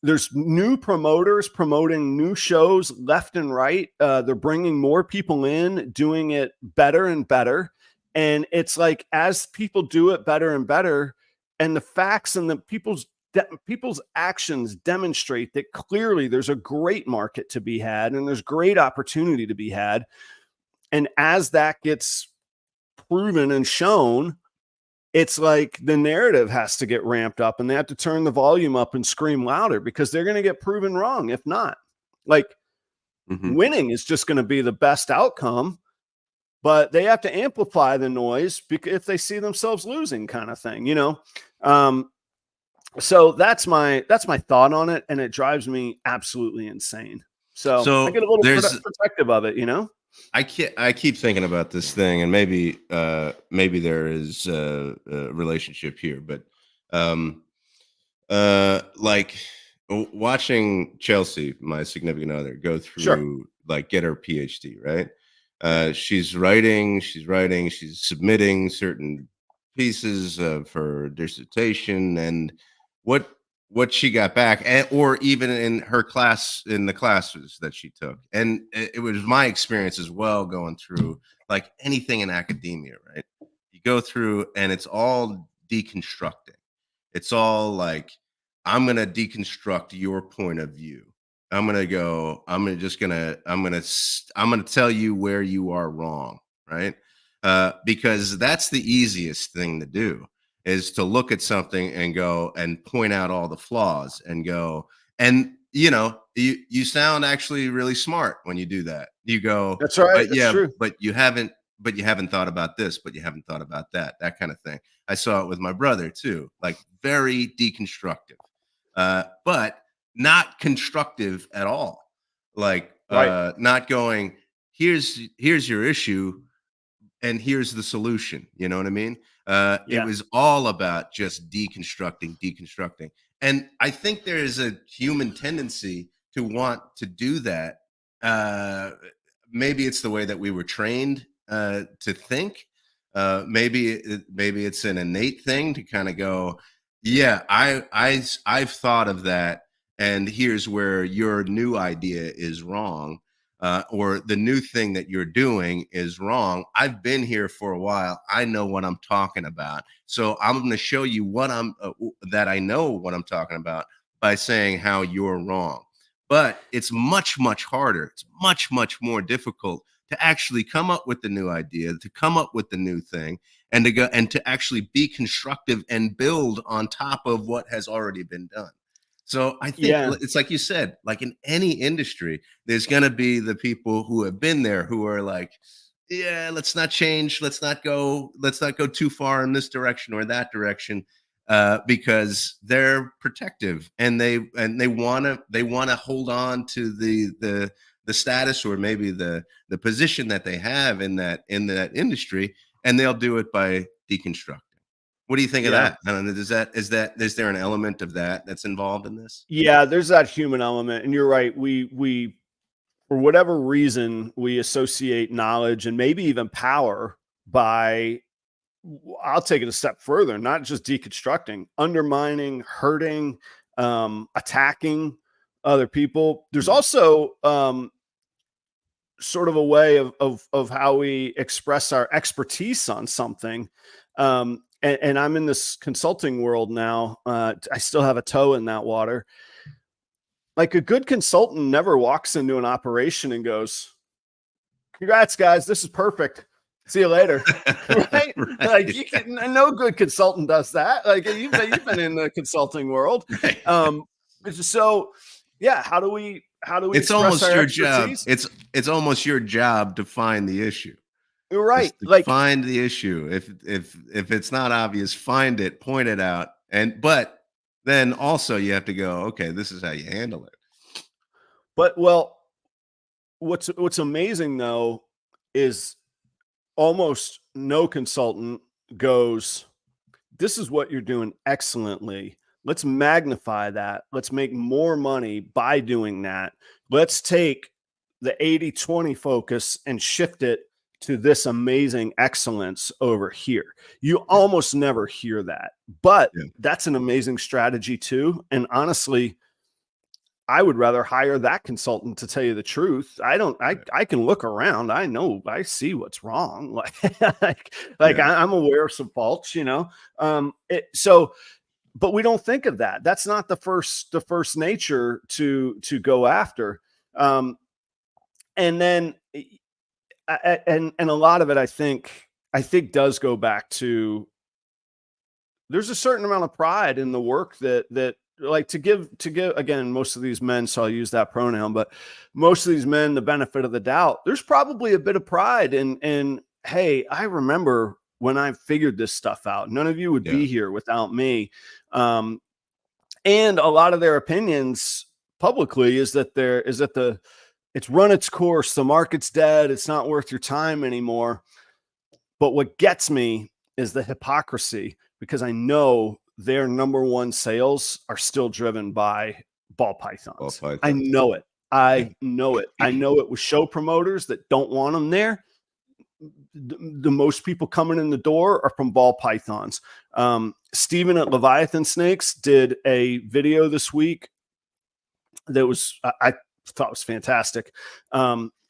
there's new promoters promoting new shows left and right. They're bringing more people in, doing it better and better. And it's like, as people do it better and better, and the facts and the people's actions demonstrate that clearly there's a great market to be had and there's great opportunity to be had. And as that gets proven and shown, it's like the narrative has to get ramped up and they have to turn the volume up and scream louder because they're going to get proven wrong. If not, like winning is just going to be the best outcome, but they have to amplify the noise because if they see themselves losing, kind of thing, so that's my thought on it. And it drives me absolutely insane. So I get a little protective of it, I keep thinking about this thing, and maybe there is a relationship here, but like watching Chelsea, my significant other, go through like get her PhD, right? She's writing, she's submitting certain pieces of her dissertation, and what she got back, or even in her class, in the classes that she took. And it was my experience as well, going through like anything in academia, right? You go through and it's all deconstructing. It's all like, I'm going to deconstruct your point of view. I'm going to tell you where you are wrong, right? Because that's the easiest thing to do, is to look at something and go and point out all the flaws and go, and you sound actually really smart when you do that. You go, that's right. That's true. but you haven't thought about this, but you haven't thought about that kind of thing. I saw it with my brother too, like very deconstructive, but not constructive at all. Like, not going, here's your issue, and here's the solution. You know what I mean? It was all about just deconstructing. And I think there is a human tendency to want to do that. Maybe it's the way that we were trained to think. Maybe it's an innate thing to kind of go, yeah, I've thought of that, and here's where your new idea is wrong. Or the new thing that you're doing is wrong. I've been here for a while. I know what I'm talking about. So I'm going to show you what that I know what I'm talking about by saying how you're wrong. But it's much, much harder. It's much, much more difficult to actually come up with the new idea, to come up with the new thing, and to go and to actually be constructive and build on top of what has already been done. So I think it's like you said, like in any industry, there's going to be the people who have been there who are like, yeah, let's not change. Let's not go too far in this direction or that direction, because they're protective and they want to hold on to the status, or maybe the position that they have in that industry, and they'll do it by deconstructing. What do you think of that? I don't know. Is there an element of that's involved in this? Yeah, there's that human element, and you're right. We for whatever reason, we associate knowledge and maybe even power by, I'll take it a step further, not just deconstructing, undermining, hurting, attacking other people. There's also sort of a way of how we express our expertise on something. And I'm in this consulting world now. I still have a toe in that water. Like, a good consultant never walks into an operation and goes, "Congrats, guys, this is perfect. See you later." Right? Like, no good consultant does that. Like, you've been in the consulting world. So yeah, how do we it's almost your expertise? Job. It's almost your job to find the issue. You're right. Like, find the issue. If it's not obvious, find it, point it out. But then also you have to go, okay, this is how you handle it. But what's amazing though is almost no consultant goes, "This is what you're doing excellently. let's magnify that. Let's make more money by doing that. Let's take the 80-20 focus and shift it to this amazing excellence over here. You almost never hear that, but that's an amazing strategy too. And honestly, I would rather hire that consultant, to tell you the truth. I can look around. I know, I see what's wrong. I'm aware of some faults, but we don't think of that. That's not the first nature to go after. And then, and a lot of it, I think does go back to, there's a certain amount of pride in the work that like to give again, most of these men, so I'll use that pronoun, but most of these men, the benefit of the doubt, there's probably a bit of pride in, hey, I remember when I figured this stuff out. None of you would be here without me. And a lot of their opinions publicly is that it's run its course. The market's dead. It's not worth your time anymore. But what gets me is the hypocrisy, because I know their number one sales are still driven by ball pythons. I know it. I know it. I know it with show promoters that don't want them there. The most people coming in the door are from ball pythons. Steven at Leviathan Snakes did a video this week that was, I thought was fantastic.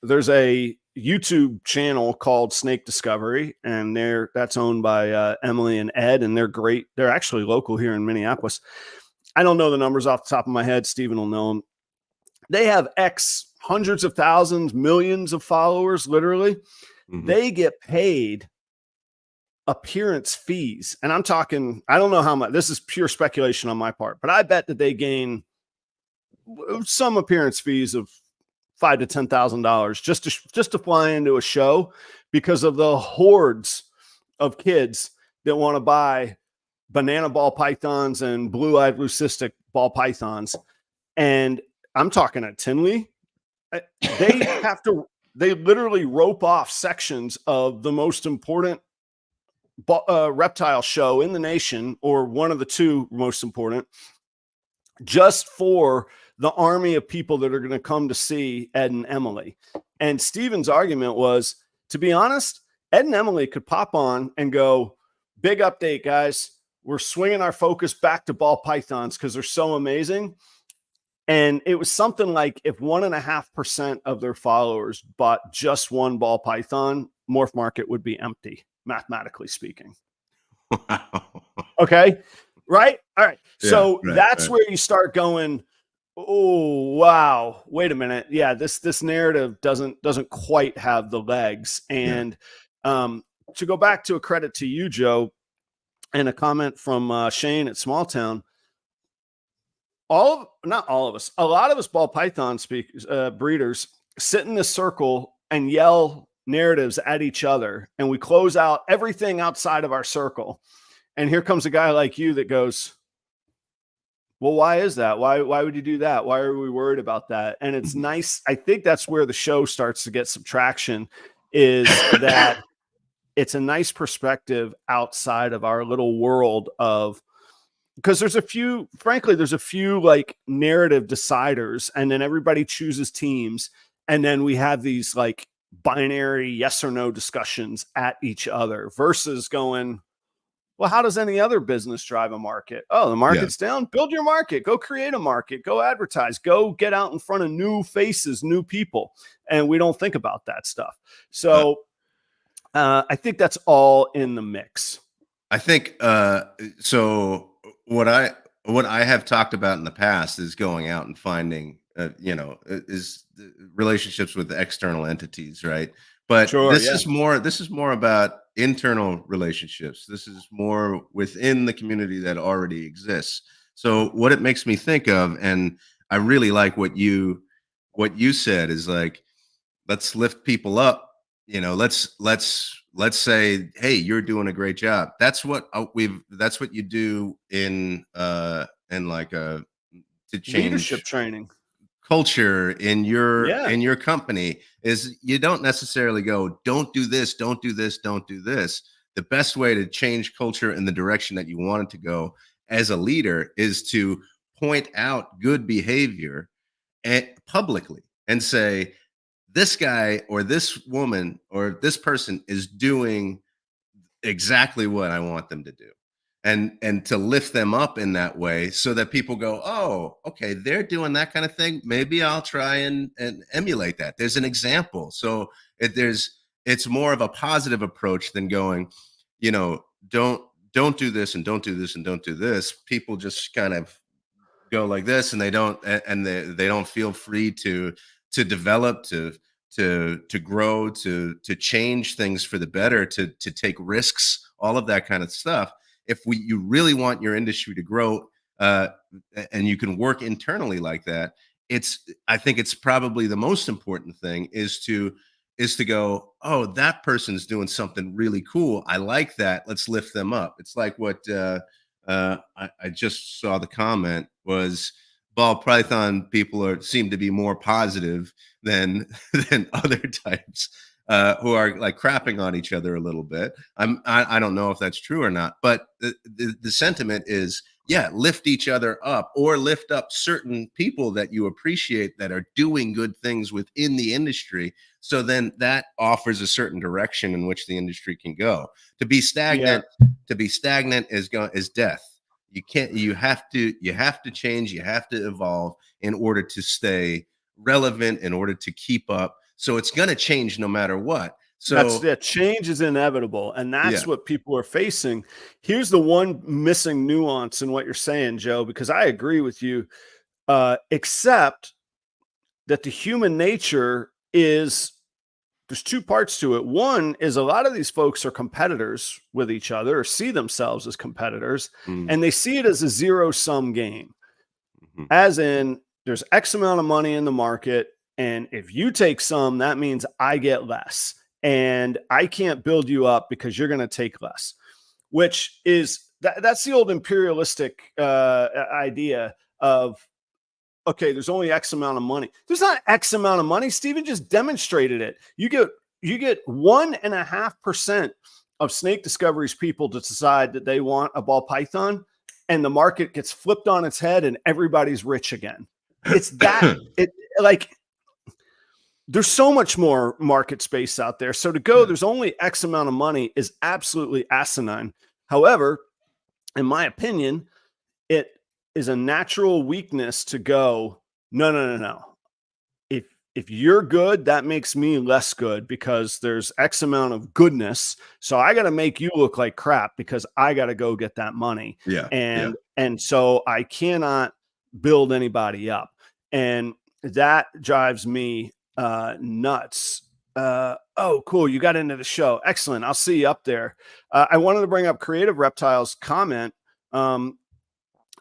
There's a YouTube channel called Snake Discovery, and that's owned by Emily and Ed, and they're great. They're actually local here in Minneapolis. I don't know the numbers off the top of my head. Steven will know them. They have hundreds of thousands, millions of followers, literally. Mm-hmm. They get paid appearance fees. And I'm talking, I don't know how much, this is pure speculation on my part, but I bet that they gain some appearance fees of $5,000 to $10,000 just to fly into a show, because of the hordes of kids that want to buy banana ball pythons and blue-eyed leucistic ball pythons. And I'm talking at Tinley. They literally rope off sections of the most important reptile show in the nation, or one of the two most important, just for the army of people that are going to come to see Ed and Emily. And Steven's argument was, to be honest, Ed and Emily could pop on and go, big update, guys. We're swinging our focus back to ball pythons because they're so amazing. And it was something like, if 1.5% of their followers bought just one ball python, Morph Market would be empty, mathematically speaking. Wow. Okay. Right. All right. Yeah, so that's where you start going, oh, wow, wait a minute. Yeah, this narrative doesn't quite have the legs. And to go back to a credit to you, Joe, and a comment from Shane at Small Town, not all of us, a lot of us ball python breeders sit in this circle and yell narratives at each other, and we close out everything outside of our circle. And here comes a guy like you that goes, well, why is that? Why would you do that? Why are we worried about that? And it's nice. I think that's where the show starts to get some traction, is that it's a nice perspective outside of our little world of, because there's a few like narrative deciders, and then everybody chooses teams. And then we have these like binary yes or no discussions at each other, versus going, well, how does any other business drive a market? Oh, the market's down. Build your market. Go create a market. Go advertise. Go get out in front of new faces, new people. And we don't think about that stuff. So I think that's all in the mix. I think so. What I have talked about in the past is going out and finding, is relationships with external entities, right? But this is more about internal relationships. This is more within the community that already exists. So what it makes me think of, and I really like what you said, is like, let's lift people up. Let's say, hey, you're doing a great job. That's what you do in like to change leadership training culture in your company, is you don't necessarily go, don't do this, don't do this, don't do this. The best way to change culture in the direction that you want it to go as a leader is to point out good behavior and publicly and say, this guy or this woman or this person is doing exactly what I want them to do. And to lift them up in that way so that people go, oh, okay, they're doing that kind of thing. Maybe I'll try and emulate that. There's an example. So it's more of a positive approach than going, don't do this and don't do this and don't do this. People just kind of go like this, and they don't feel free to develop, to grow, to change things for the better, to take risks, all of that kind of stuff. If you really want your industry to grow, and you can work internally like that, I think it's probably the most important thing is to go, oh, that person's doing something really cool. I like that. Let's lift them up. It's like what I just saw the comment was, ball python people seem to be more positive than other types who are like crapping on each other a little bit. I don't know if that's true or not, but the sentiment is, yeah, lift each other up, or lift up certain people that you appreciate that are doing good things within the industry. So then that offers a certain direction in which the industry can go. To be stagnant is death. You have to change, you have to evolve in order to stay relevant, in order to keep up. So it's going to change no matter what. So change is inevitable, and that's Yeah. what people are facing. Here's the one missing nuance in what you're saying, Joe, because I agree with you, except that the human nature is, there's two parts to it. One is a lot of these folks are competitors with each other, or see themselves as competitors, and they see it as a zero-sum game. As in, there's X amount of money in the market, and if you take some, that means I get less. And I can't build you up because you're going to take less, which is that's the old imperialistic idea of, okay, there's only X amount of money. There's not X amount of money. Steven just demonstrated it. You get 1.5% of Snake Discovery's people to decide that they want a ball python, and the market gets flipped on its head and everybody's rich again. It's that there's so much more market space out there. So to go, there's only X amount of money is absolutely asinine. However, in my opinion, it is a natural weakness to go, no. If you're good, that makes me less good because there's X amount of goodness. So I got to make you look like crap because I got to go get that money. Yeah. And so I cannot build anybody up. And that drives me nuts. Oh, cool. You got into the show. Excellent. I'll see you up there. I wanted to bring up Creative Reptiles comment.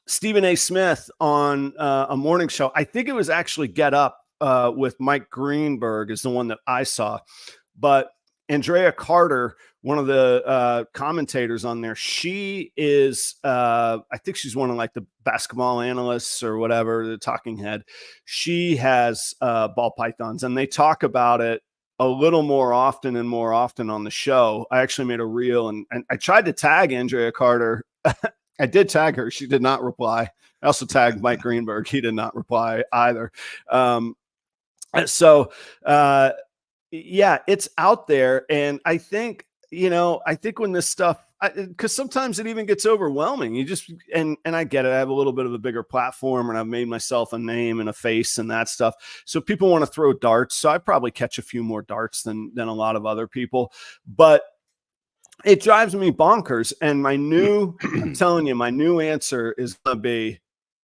Stephen A. Smith on a morning show. I think it was actually Get Up with Mike Greenberg is the one that I saw. But Andrea Carter, one of the commentators on there, she is, I think she's one of like the basketball analysts or whatever, the talking head. She has ball pythons, and they talk about it a little more often and more often on the show. I actually made a reel, and I tried to tag Andrea Carter. I did tag her. She did not reply. I also tagged Mike Greenberg. He did not reply either. Yeah, it's out there. And I think, when this stuff, because sometimes it even gets overwhelming. You just, and I get it. I have a little bit of a bigger platform, and I've made myself a name and a face and that stuff. So people want to throw darts. So I probably catch a few more darts than a lot of other people, but it drives me bonkers. And I'm telling you, my new answer is going to be,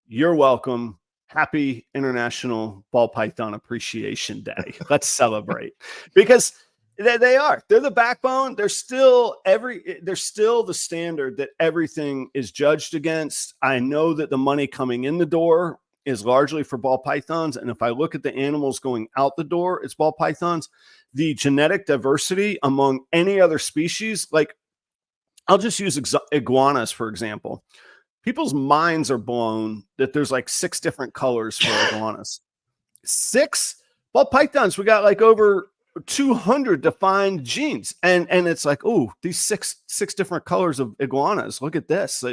you're welcome. Happy International Ball Python Appreciation Day. Let's celebrate, because they're the backbone. They're still the standard that everything is judged against. I know that the money coming in the door is largely for ball pythons. And if I look at the animals going out the door, it's ball pythons. The genetic diversity among any other species, like I'll just use iguanas, for example. People's minds are blown that there's like 6 different colors for iguanas. 6 ball pythons. We got like over 200 defined genes. And it's like, oh, these six different colors of iguanas. Look at this.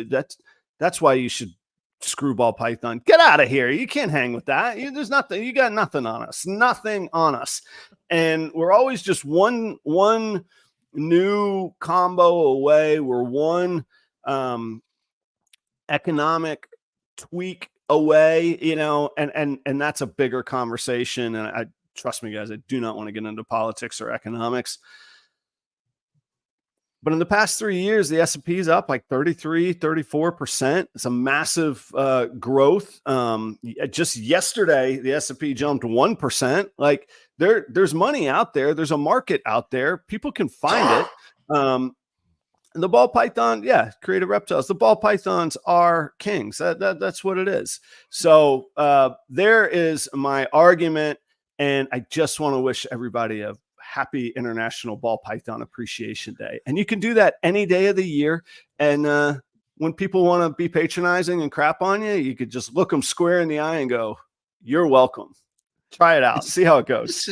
That's why you should screwball python. Get out of here. You can't hang with that. There's nothing. You got nothing on us. Nothing on us. And we're always just one new combo away. We're one economic tweak away, and that's a bigger conversation. And I trust me, guys, I do not want to get into politics or economics. But in the past 3 years, the S&P is up like 33, 34%. It's a massive growth. Just yesterday, the S&P jumped 1%. Like there's money out there. There's a market out there. People can find it. And the ball python, creative reptiles. The ball pythons are kings. That's what it is. So there is my argument. And I just want to wish everybody a happy International Ball Python Appreciation Day. And you can do that any day of the year. And when people want to be patronizing and crap on you, you could just look them square in the eye and go, "You're welcome." Try it out. See how it goes. This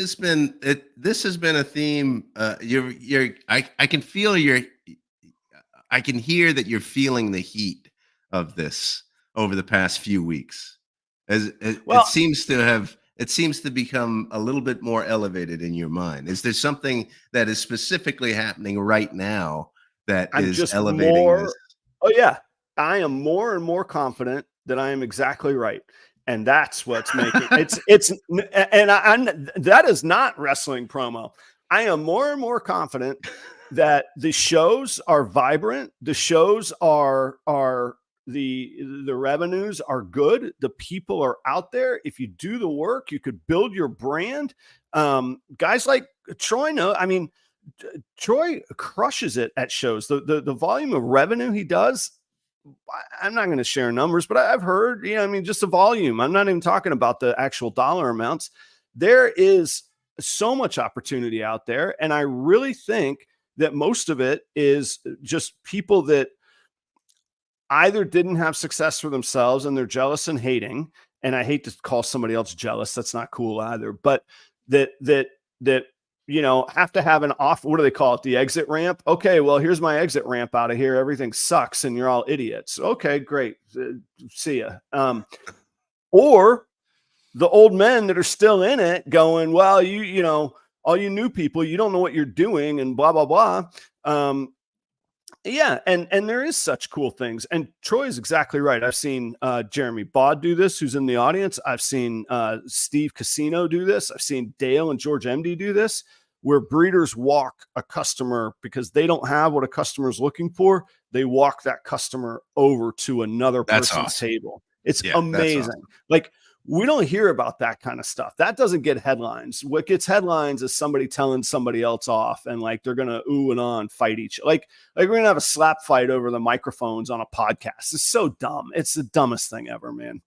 has been a theme. I can feel I can hear that you're feeling the heat of this over the past few weeks. It seems to become a little bit more elevated in your mind. Is there something that is specifically happening right now that is elevating this? Oh yeah. I am more and more confident that I am exactly right. And that's what's making that is not wrestling promo. I am more and more confident that the shows are vibrant. The shows are the revenues are good. The people are out there. If you do the work, you could build your brand. Guys like Troy, Troy crushes it at shows. The volume of revenue he does, I'm not going to share numbers, but I've heard, just the volume. I'm not even talking about the actual dollar amounts. There is so much opportunity out there. And I really think that most of it is just people that either didn't have success for themselves and they're jealous and hating. And I hate to call somebody else jealous. That's not cool either. But that have to have an off. What do they call it? The exit ramp. Okay, well, here's my exit ramp out of here. Everything sucks and you're all idiots. Okay, great. See ya. Or the old men that are still in it going, well, all you new people, you don't know what you're doing and blah, blah, blah. Yeah, and there is such cool things. And Troy is exactly right. I've seen Jeremy Baud do this, who's in the audience. I've seen Steve Casino do this. I've seen Dale and George MD do this, where breeders walk a customer because they don't have what a customer is looking for. They walk that customer over to another person's table. It's amazing. Awesome. Like, we don't hear about that kind of stuff. That doesn't get headlines. What gets headlines is somebody telling somebody else off and like they're going to ooh and on fight each other. Like we're going to have a slap fight over the microphones on a podcast. It's so dumb. It's the dumbest thing ever, man.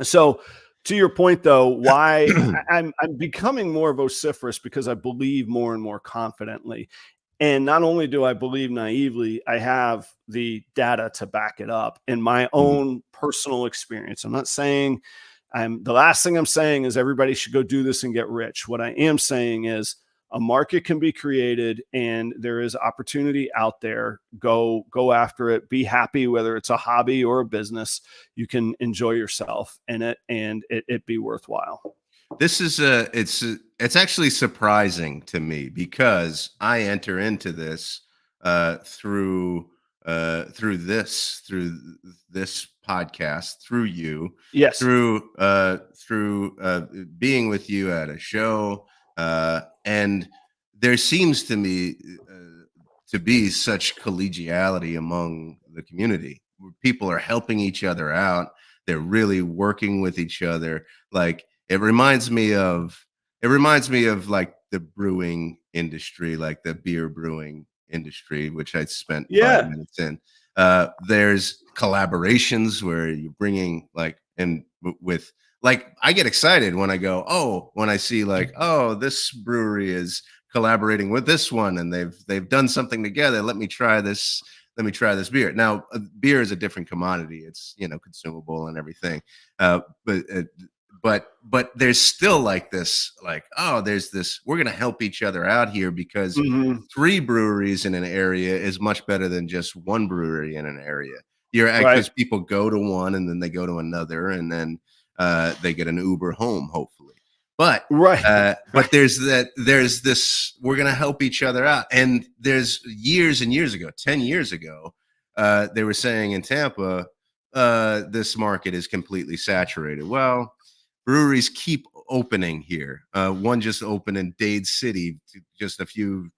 So to your point though, why I'm becoming more vociferous because I believe more and more confidently. And not only do I believe naively, I have the data to back it up in my own personal experience. I'm not saying the last thing I'm saying is everybody should go do this and get rich. What I am saying is a market can be created and there is opportunity out there. Go after it. Be happy, whether it's a hobby or a business. You can enjoy yourself in it and it be worthwhile. This is it's actually surprising to me because I enter into this through this podcast, through you, yes, through being with you at a show, and there seems to me to be such collegiality among the community. People are helping each other out. They're really working with each other. Like, It reminds me of like the brewing industry, like the beer brewing industry, which I spent 5 minutes in. There's collaborations where you're bringing I get excited when I see this brewery is collaborating with this one and they've done something together. Let me try this beer. Now, beer is a different commodity. It's, consumable and everything. But there's still there's this, we're going to help each other out here because 3 breweries in an area is much better than just 1 brewery in an area. You're Right. because people go to one and then they go to another and then they get an Uber home, hopefully. But Right. but there's this, we're gonna help each other out. And there's years and years ago, 10 years ago, they were saying in Tampa, this market is completely saturated. Well, breweries keep opening here. One just opened in Dade City just a few,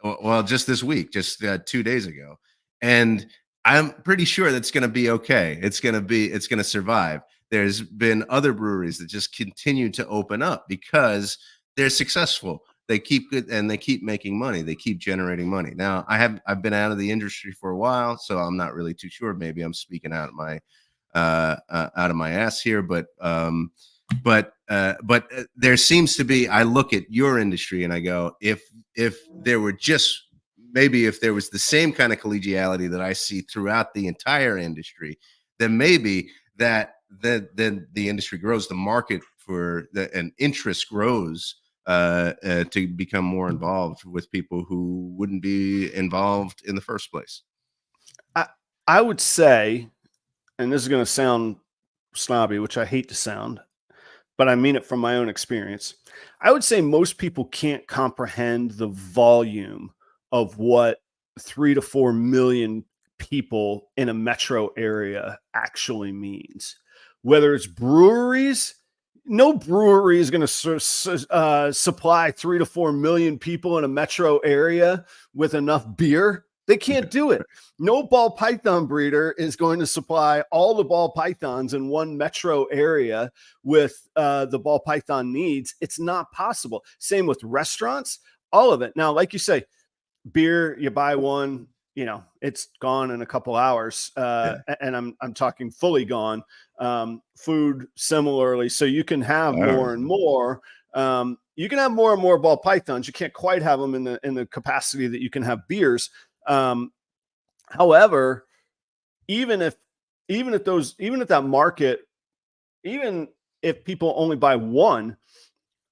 well, just this week, just 2 days ago. And I'm pretty sure that's going to be okay. It's going to survive. There's been other breweries that just continue to open up because they're successful. They keep good and they keep making money. They keep generating money. Now, I've been out of the industry for a while, so I'm not really too sure. Maybe I'm speaking out of my ass here, but there seems to be. I look at your industry and I go, if there were just maybe if there was the same kind of collegiality that I see throughout the entire industry, then maybe then the industry grows, the market for and interest grows to become more involved with people who wouldn't be involved in the first place. I would say, and this is going to sound snobby, which I hate to sound, but I mean it from my own experience. I would say most people can't comprehend the volume of what 3 to 4 million people in a metro area actually means. Whether it's breweries, no brewery is going to supply 3 to 4 million people in a metro area with enough beer. They can't do it. No ball python breeder is going to supply all the ball pythons in one metro area with the ball python needs. It's not possible. Same with restaurants, all of it. Now, like you say, beer, you buy one, it's gone in a couple hours. And I'm talking fully gone. Food similarly. So you can have more and more. You can have more and more ball pythons. You can't quite have them in the capacity that you can have beers. However, even if that market, even if people only buy one,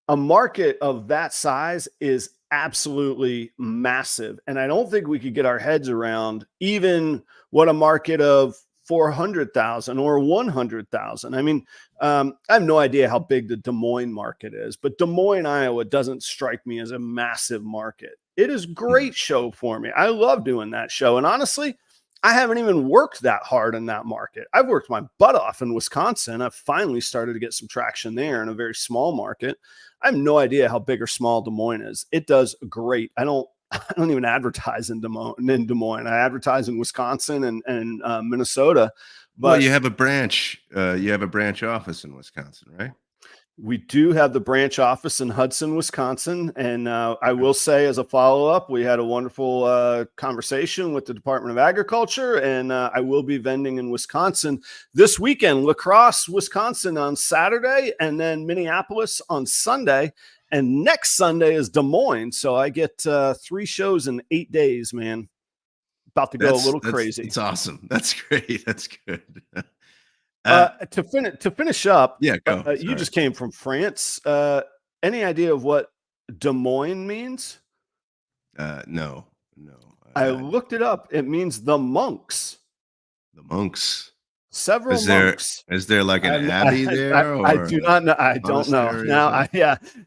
a market of that size is absolutely massive. And I don't think we could get our heads around even what a market of 400,000 or 100,000. I mean, I have no idea how big the Des Moines market is, but Des Moines, Iowa doesn't strike me as a massive market. It is a great show for me. I love doing that show. And honestly, I haven't even worked that hard in that market. I've worked my butt off in Wisconsin. I've finally started to get some traction there in a very small market. I have no idea how big or small Des Moines is. It does great. I don't even advertise in Des Moines. I advertise in Wisconsin and Minnesota. But well, you have a branch. You have a branch office in Wisconsin, right? We do have the branch office in Hudson, Wisconsin. And I will say, as a follow-up, we had a wonderful conversation with the Department of Agriculture, and I will be vending in Wisconsin this weekend. La Crosse, Wisconsin on Saturday, and then Minneapolis on Sunday. And next Sunday is Des Moines. So I get 3 shows in 8 days, man. About to go a little crazy. It's awesome. That's great. That's good. To finish up, you just came from France. Any idea of what Des Moines means? No. I looked it up. It means the monks. The monks. Several monks. Is there like an abbey there? I do not know. I don't know. Now,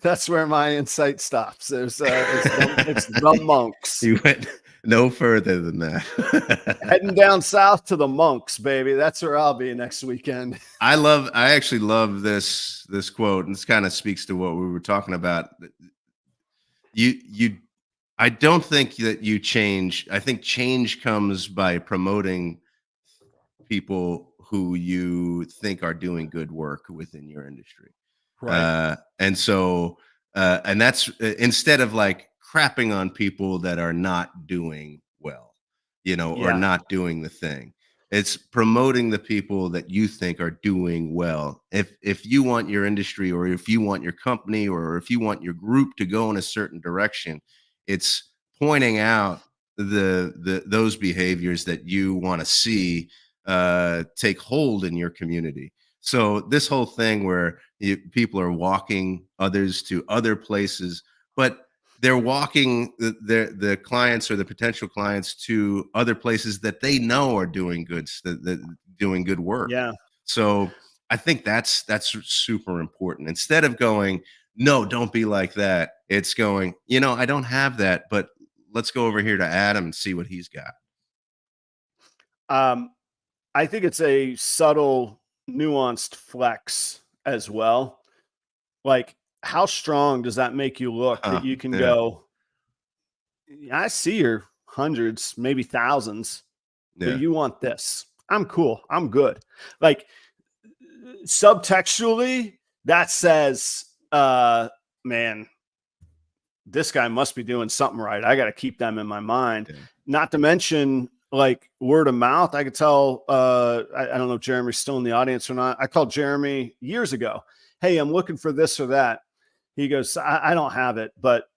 that's where my insight stops. It's the monks. You went no further than that. Heading down south to the monks, baby. That's where I'll be next weekend. I actually love this quote, and this kind of speaks to what we were talking about. I don't think that you change. I think change comes by promoting people who you think are doing good work within your industry. Right. And so, and that's instead of like crapping on people that are not doing well, or not doing the thing. It's promoting the people that you think are doing well. If you want your industry, or if you want your company, or if you want your group to go in a certain direction, it's pointing out those behaviors that you want to see take hold in your community. So this whole thing where people are walking others to other places, but they're walking the clients or the potential clients to other places that they know are doing doing good work. Yeah. So I think that's super important. Instead of going, no, don't be like that. It's going, I don't have that, but let's go over here to Adam and see what he's got. I think it's a subtle, nuanced flex as well. Like, how strong does that make you look that you can go, I see your hundreds, maybe thousands, but you want this. I'm cool. I'm good. Like, subtextually, that says, man, this guy must be doing something right. I got to keep them in my mind. Yeah. Not to mention, like, word of mouth. I could tell, I don't know if Jeremy's still in the audience or not. I called Jeremy years ago. Hey, I'm looking for this or that. He goes, I don't have it, but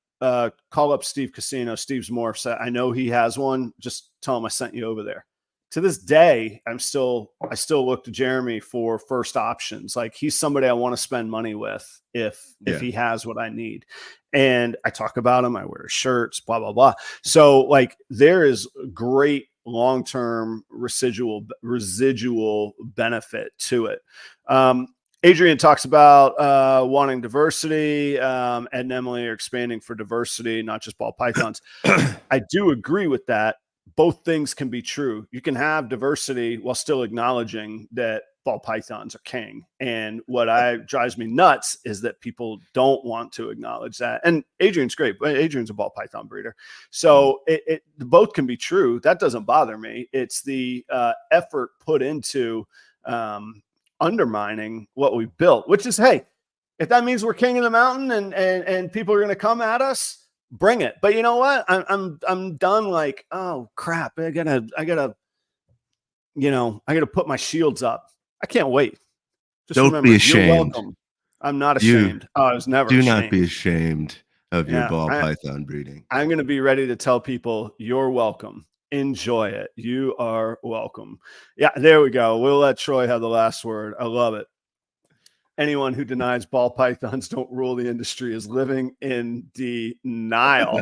call up Steve Casino. Steve's Morphs. I know he has one. Just tell him I sent you over there. To this day, I still look to Jeremy for first options. Like, he's somebody I want to spend money with if he has what I need. And I talk about him. I wear his shirts, blah, blah, blah. So, like, there is great long-term residual benefit to it. Adrian talks about wanting diversity. Ed and Emily are expanding for diversity, not just ball pythons. I do agree with that. Both things can be true. You can have diversity while still acknowledging that ball pythons are king. And what drives me nuts is that people don't want to acknowledge that. And Adrian's great. Adrian's a ball python breeder. So both can be true. That doesn't bother me. It's the effort put into undermining what we built, which is, hey, if that means we're king of the mountain and people are going to come at us, bring it. But you know what? I'm done. Like, oh crap, I gotta put my shields up. I can't wait. Just don't be ashamed. You're welcome. I'm not ashamed. I was never ashamed. Do not be ashamed of your ball python breeding. I'm going to be ready to tell people you're welcome. Enjoy it. You are welcome. Yeah, there we go. We'll let Troy have the last word. I love it. Anyone who denies ball pythons don't rule the industry is living in denial.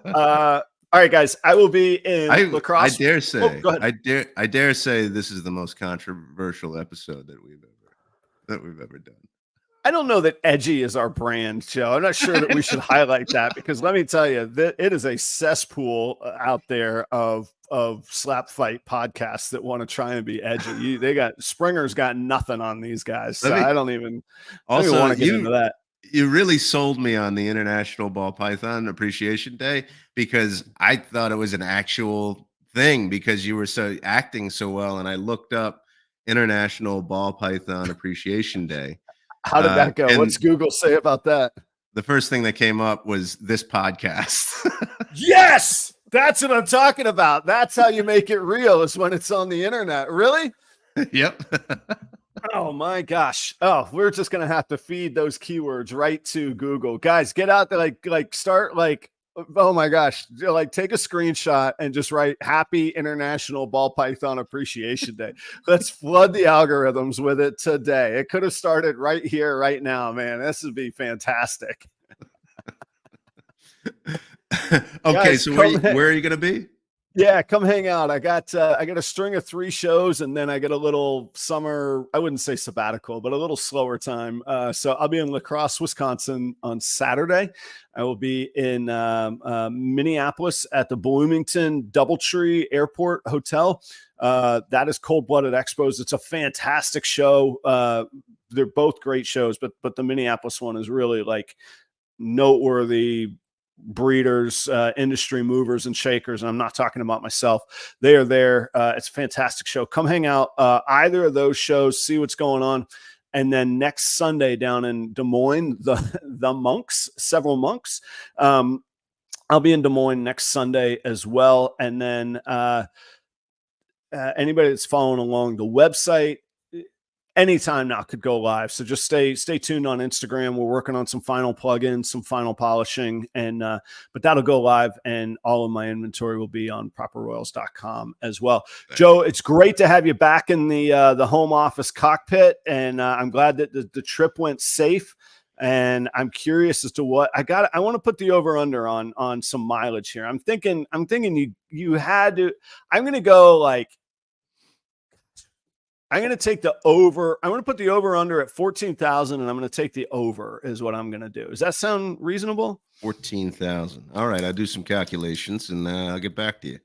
All right, guys, I will be in La Crosse. I dare say, I dare say this is the most controversial episode that we've ever done. I don't know that edgy is our brand, Joe. I'm not sure that we should highlight that, because let me tell you that it is a cesspool out there of slap fight podcasts that want to try and be edgy. Springer's got nothing on these guys. So I don't even want to get into that. You really sold me on the International Ball Python Appreciation Day, because I thought it was an actual thing because you were acting so well. And I looked up International Ball Python Appreciation Day. How did that go? What's Google say about that? The first thing that came up was this podcast. Yes, that's what I'm talking about. That's how you make it real, is when it's on the internet. Really? Yep. Oh my gosh. Oh, we're just going to have to feed those keywords right to Google. Guys, get out there, start oh my gosh, take a screenshot and just write Happy International Ball Python Appreciation Day. Let's flood the algorithms with it today. It could have started right here, right now, man. This would be fantastic. Okay, guys, so where are you going to be? Yeah, come hang out. I got a string of 3 shows, and then I get a little summer, I wouldn't say sabbatical, but a little slower time. So I'll be in La Crosse, Wisconsin on Saturday. I will be in Minneapolis at the Bloomington Doubletree Airport Hotel. That is Cold Blooded Expos. It's a fantastic show. They're both great shows, but the Minneapolis one is really noteworthy. Breeders, industry movers and shakers, and I'm not talking about myself. They are there. It's a fantastic show. Come hang out either of those shows, see what's going on. And then next Sunday down in Des Moines, the monks, several monks. I'll be in Des Moines next Sunday as well. And then anybody that's following along the website, anytime now could go live. So just stay tuned on Instagram. We're working on some final plugins, some final polishing, and but that'll go live, and all of my inventory will be on properroyals.com as well. Thanks. Joe, it's great to have you back in the home office cockpit, and I'm glad that the trip went safe. and I'm curious as to what I want to put the over under on some mileage here. I'm thinking you had to. I'm going to go like. I'm going to take the over. I'm going to put the over under at 14,000, and I'm going to take the over is what I'm going to do. Does that sound reasonable? 14,000. All right. I'll do some calculations and I'll get back to you.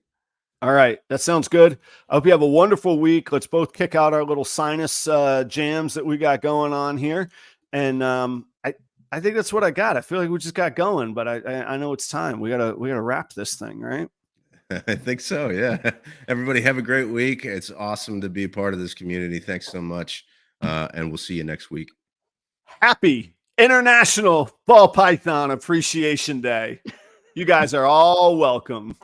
All right. That sounds good. I hope you have a wonderful week. Let's both kick out our little sinus jams that we got going on here. And I think that's what I got. I feel like we just got going, but I know it's time. We gotta wrap this thing, right? I think so. Yeah. Everybody have a great week. It's awesome to be a part of this community. Thanks so much. And we'll see you next week. Happy International Ball Python Appreciation Day. You guys are all welcome.